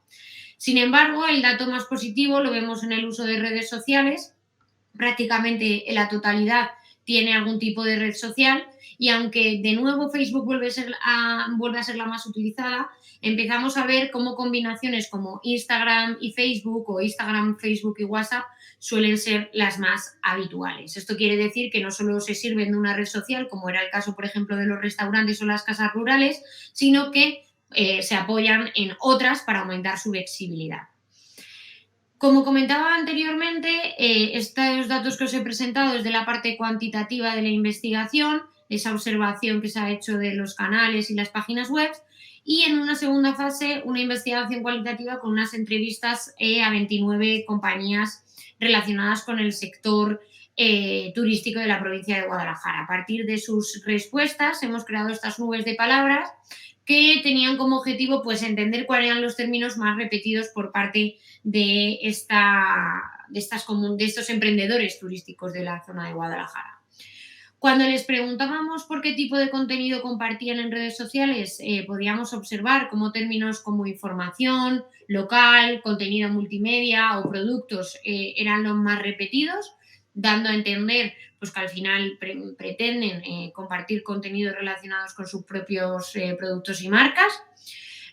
Sin embargo, el dato más positivo lo vemos en el uso de redes sociales. Prácticamente la totalidad tiene algún tipo de red social y aunque de nuevo Facebook vuelve a ser la más utilizada, empezamos a ver cómo combinaciones como Instagram y Facebook o Instagram, Facebook y WhatsApp suelen ser las más habituales. Esto quiere decir que no solo se sirven de una red social, como era el caso, por ejemplo, de los restaurantes o las casas rurales, sino que se apoyan en otras para aumentar su visibilidad. Como comentaba anteriormente, estos datos que os he presentado desde la parte cuantitativa de la investigación, esa observación que se ha hecho de los canales y las páginas web, y en una segunda fase una investigación cualitativa con unas entrevistas a 29 compañías relacionadas con el sector turístico de la provincia de Guadalajara. A partir de sus respuestas hemos creado estas nubes de palabras que tenían como objetivo pues, entender cuáles eran los términos más repetidos por parte de estos emprendedores turísticos de la zona de Guadalajara. Cuando les preguntábamos por qué tipo de contenido compartían en redes sociales, podíamos observar cómo términos como información, local, contenido multimedia o productos eran los más repetidos, dando a entender pues, que al final pretenden compartir contenidos relacionados con sus propios productos y marcas.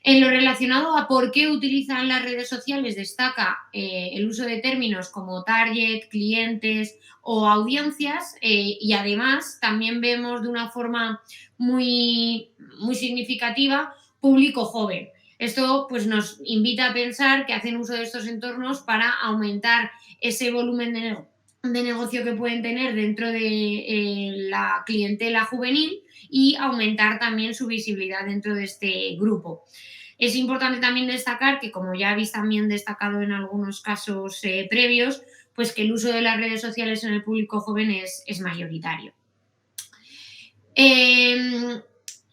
En lo relacionado a por qué utilizan las redes sociales, destaca el uso de términos como target, clientes o audiencias y además también vemos de una forma muy, muy significativa público joven. Esto pues, nos invita a pensar que hacen uso de estos entornos para aumentar ese volumen de negocio que pueden tener dentro de la clientela juvenil y aumentar también su visibilidad dentro de este grupo. Es importante también destacar que, como ya habéis también destacado en algunos casos previos, pues que el uso de las redes sociales en el público joven es mayoritario.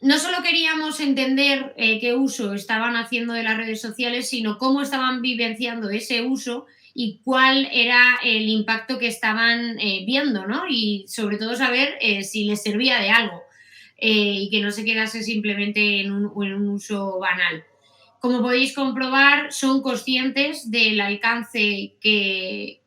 No solo queríamos entender qué uso estaban haciendo de las redes sociales, sino cómo estaban vivenciando ese uso y cuál era el impacto que estaban viendo, ¿no? Y sobre todo saber si les servía de algo y que no se quedase simplemente en un uso banal. Como podéis comprobar, son conscientes del alcance que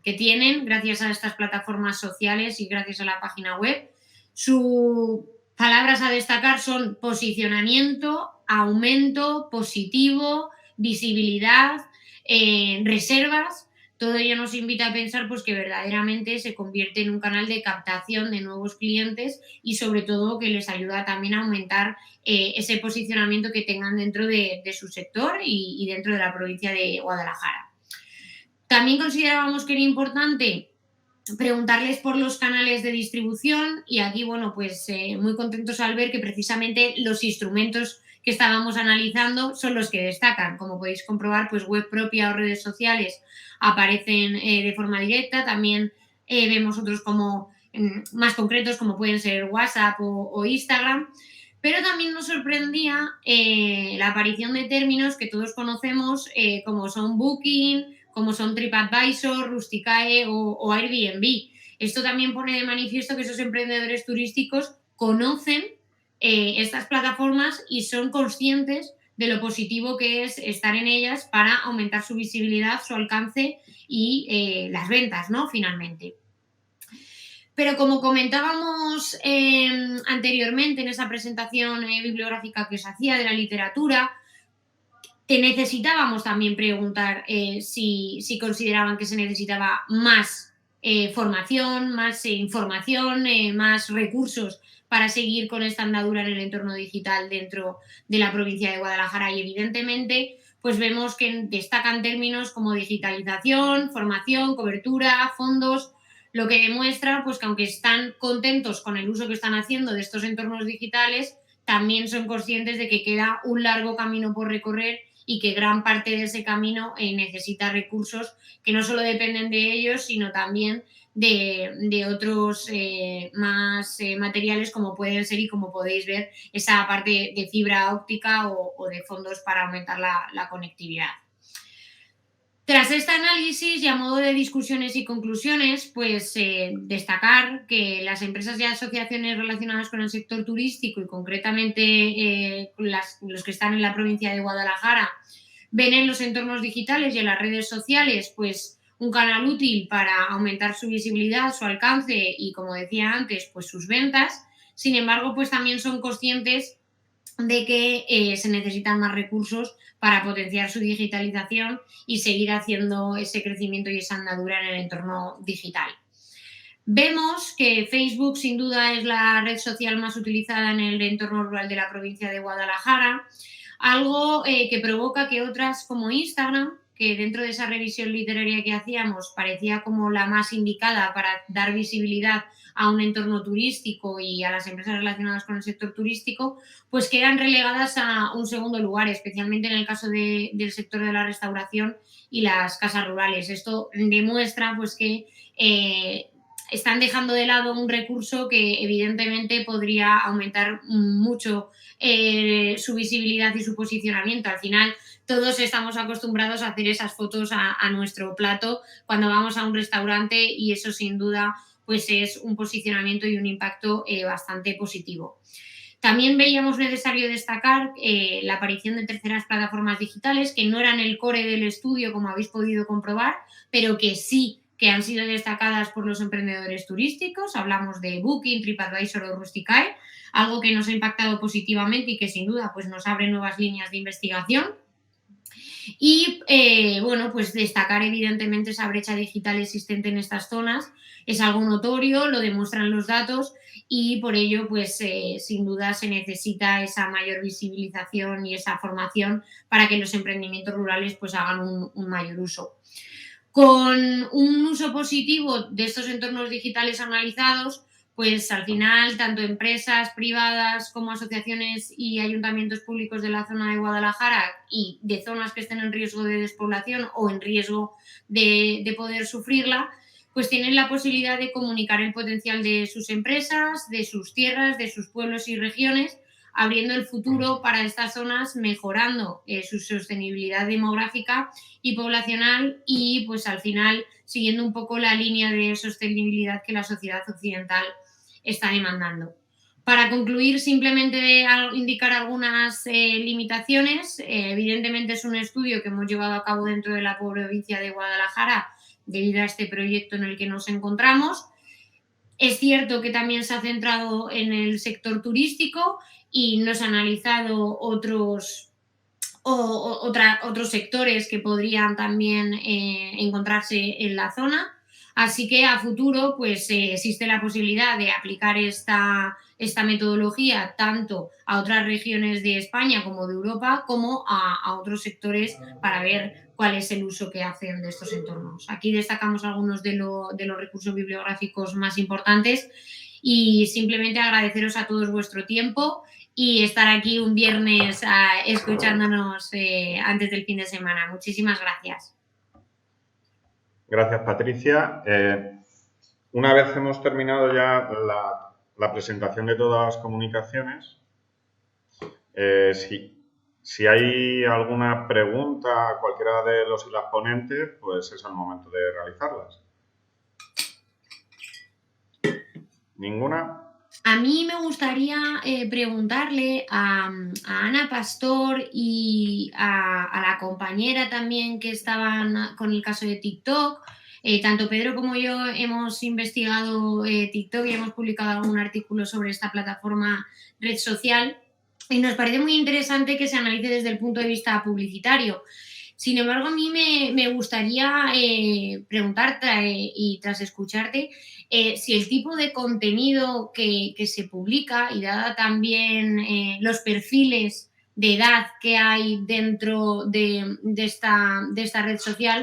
tienen gracias a estas plataformas sociales y gracias a la página web. Sus palabras a destacar son posicionamiento, aumento, positivo, visibilidad, reservas. Todo ello nos invita a pensar pues, que verdaderamente se convierte en un canal de captación de nuevos clientes y sobre todo que les ayuda también a aumentar ese posicionamiento que tengan dentro de su sector y dentro de la provincia de Guadalajara. También considerábamos que era importante preguntarles por los canales de distribución y aquí, bueno, pues muy contentos al ver que precisamente los instrumentos que estábamos analizando son los que destacan. Como podéis comprobar, pues web propia o redes sociales aparecen de forma directa. También vemos otros como más concretos, como pueden ser WhatsApp o Instagram. Pero también nos sorprendía la aparición de términos que todos conocemos, como son Booking, como son TripAdvisor, Rusticae o Airbnb. Esto también pone de manifiesto que esos emprendedores turísticos conocen estas plataformas y son conscientes de lo positivo que es estar en ellas para aumentar su visibilidad, su alcance y las ventas, ¿no? Finalmente. Pero como comentábamos anteriormente en esa presentación bibliográfica que os hacía de la literatura, te necesitábamos también preguntar si consideraban que se necesitaba más formación, más información, más recursos para seguir con esta andadura en el entorno digital dentro de la provincia de Guadalajara. Y evidentemente, pues vemos que destacan términos como digitalización, formación, cobertura, fondos, lo que demuestra pues que aunque están contentos con el uso que están haciendo de estos entornos digitales, también son conscientes de que queda un largo camino por recorrer y que gran parte de ese camino necesita recursos que no solo dependen de ellos, sino también de otros más materiales, como pueden ser, y como podéis ver, esa parte de fibra óptica o de fondos para aumentar la conectividad. Tras este análisis y a modo de discusiones y conclusiones, pues destacar que las empresas y asociaciones relacionadas con el sector turístico y concretamente los que están en la provincia de Guadalajara ven en los entornos digitales y en las redes sociales pues un canal útil para aumentar su visibilidad, su alcance y, como decía antes, pues sus ventas. Sin embargo, pues también son conscientes de que se necesitan más recursos para potenciar su digitalización y seguir haciendo ese crecimiento y esa andadura en el entorno digital. Vemos que Facebook sin duda es la red social más utilizada en el entorno rural de la provincia de Guadalajara, algo que provoca que otras como Instagram, que dentro de esa revisión literaria que hacíamos parecía como la más indicada para dar visibilidad a un entorno turístico y a las empresas relacionadas con el sector turístico, pues quedan relegadas a un segundo lugar, especialmente en el caso del sector de la restauración y las casas rurales. Esto demuestra pues que están dejando de lado un recurso que evidentemente podría aumentar mucho su visibilidad y su posicionamiento. Al final, todos estamos acostumbrados a hacer esas fotos a nuestro plato cuando vamos a un restaurante y eso sin duda pues es un posicionamiento y un impacto bastante positivo. También veíamos necesario destacar la aparición de terceras plataformas digitales que no eran el core del estudio, como habéis podido comprobar, pero que sí que han sido destacadas por los emprendedores turísticos. Hablamos de Booking, TripAdvisor o Rusticae, algo que nos ha impactado positivamente y que sin duda pues, nos abre nuevas líneas de investigación. Y bueno, pues destacar evidentemente esa brecha digital existente en estas zonas es algo notorio, lo demuestran los datos y por ello pues sin duda se necesita esa mayor visibilización y esa formación para que los emprendimientos rurales pues hagan un mayor uso. Con un uso positivo de estos entornos digitales analizados, pues al final tanto empresas privadas como asociaciones y ayuntamientos públicos de la zona de Guadalajara y de zonas que estén en riesgo de despoblación o en riesgo de poder sufrirla, pues tienen la posibilidad de comunicar el potencial de sus empresas, de sus tierras, de sus pueblos y regiones, abriendo el futuro para estas zonas, mejorando su sostenibilidad demográfica y poblacional y pues al final siguiendo un poco la línea de sostenibilidad que la sociedad occidental está demandando. Para concluir, simplemente indicar algunas limitaciones. Evidentemente es un estudio que hemos llevado a cabo dentro de la provincia de Guadalajara debido a este proyecto en el que nos encontramos. Es cierto que también se ha centrado en el sector turístico y nos ha analizado otros sectores que podrían también encontrarse en la zona. Así que a futuro pues existe la posibilidad de aplicar esta metodología tanto a otras regiones de España como de Europa como a otros sectores para ver cuál es el uso que hacen de estos entornos. Aquí destacamos algunos de los recursos bibliográficos más importantes y simplemente agradeceros a todos vuestro tiempo y estar aquí un viernes escuchándonos antes del fin de semana. Muchísimas gracias. Gracias, Patricia. Una vez hemos terminado ya la presentación de todas las comunicaciones, si hay alguna pregunta a cualquiera de los y las ponentes, pues es el momento de realizarlas. ¿Ninguna? A mí me gustaría preguntarle a Ana Pastor y a la compañera también que estaban con el caso de TikTok. Tanto Pedro como yo hemos investigado TikTok y hemos publicado algún artículo sobre esta plataforma red social y nos parece muy interesante que se analice desde el punto de vista publicitario. Sin embargo, a mí me gustaría preguntarte y tras escucharte si el tipo de contenido que se publica y dada también los perfiles de edad que hay dentro de esta red social,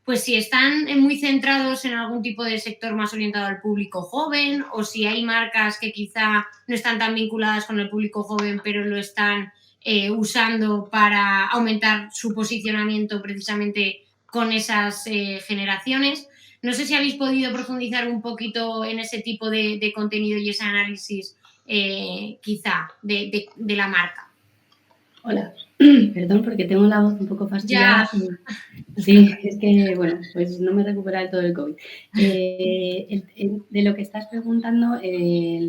pues si están muy centrados en algún tipo de sector más orientado al público joven o si hay marcas que quizá no están tan vinculadas con el público joven pero lo están usando para aumentar su posicionamiento precisamente con esas generaciones. No sé si habéis podido profundizar un poquito en ese tipo de contenido y ese análisis quizá de la marca. Hola, perdón porque tengo la voz un poco fastidiada. Sí, es que, bueno, pues no me recupera del todo el COVID. De lo que estás preguntando,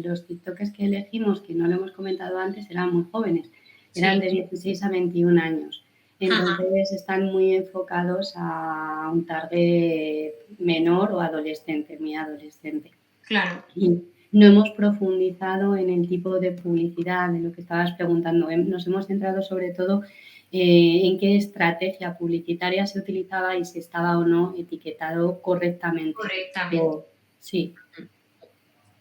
los TikTokers que elegimos, que no lo hemos comentado antes, eran muy jóvenes. Eran de 16 a 21 años. Entonces están muy enfocados a un target menor o adolescente, muy adolescente. Claro. Y no hemos profundizado en el tipo de publicidad, de lo que estabas preguntando. Nos hemos centrado sobre todo en qué estrategia publicitaria se utilizaba y si estaba o no etiquetado correctamente. Correctamente. Sí.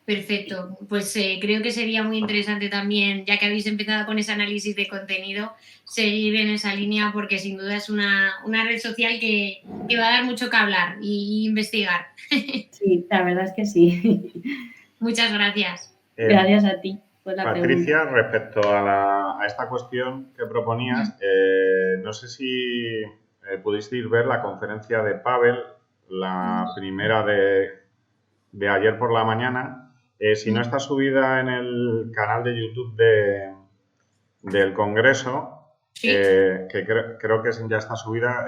Perfecto, pues creo que sería muy interesante también, ya que habéis empezado con ese análisis de contenido, seguir en esa línea porque sin duda es una red social que va a dar mucho que hablar y investigar. Sí, la verdad es que sí. Muchas gracias. Gracias a ti por la Patricia, pregunta. respecto a esta cuestión que proponías, no sé si pudisteis ver la conferencia de Pavel, la primera de ayer por la mañana. Si no está subida en el canal de YouTube del Congreso, que creo que ya está subida,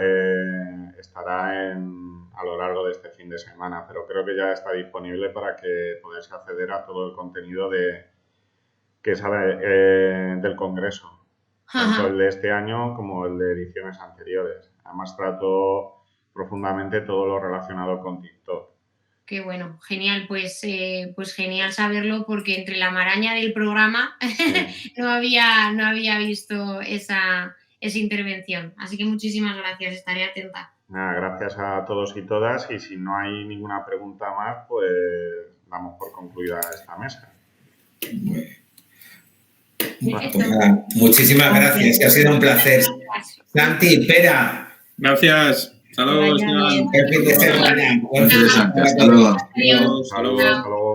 estará a lo largo de este fin de semana, pero creo que ya está disponible para que podáis acceder a todo el contenido que sale del Congreso, tanto el de este año como el de ediciones anteriores. Además, trato profundamente todo lo relacionado con TikTok. Qué bueno, genial, pues genial saberlo porque entre la maraña del programa no había visto esa intervención. Así que muchísimas gracias, estaré atenta. Nada, gracias a todos y todas y si no hay ninguna pregunta más, pues damos por concluida esta mesa. Muchísimas gracias, que ha sido un placer. Santi, Pera. Gracias. Hasta luego. Buen fin de semana. Hasta luego. Hasta luego.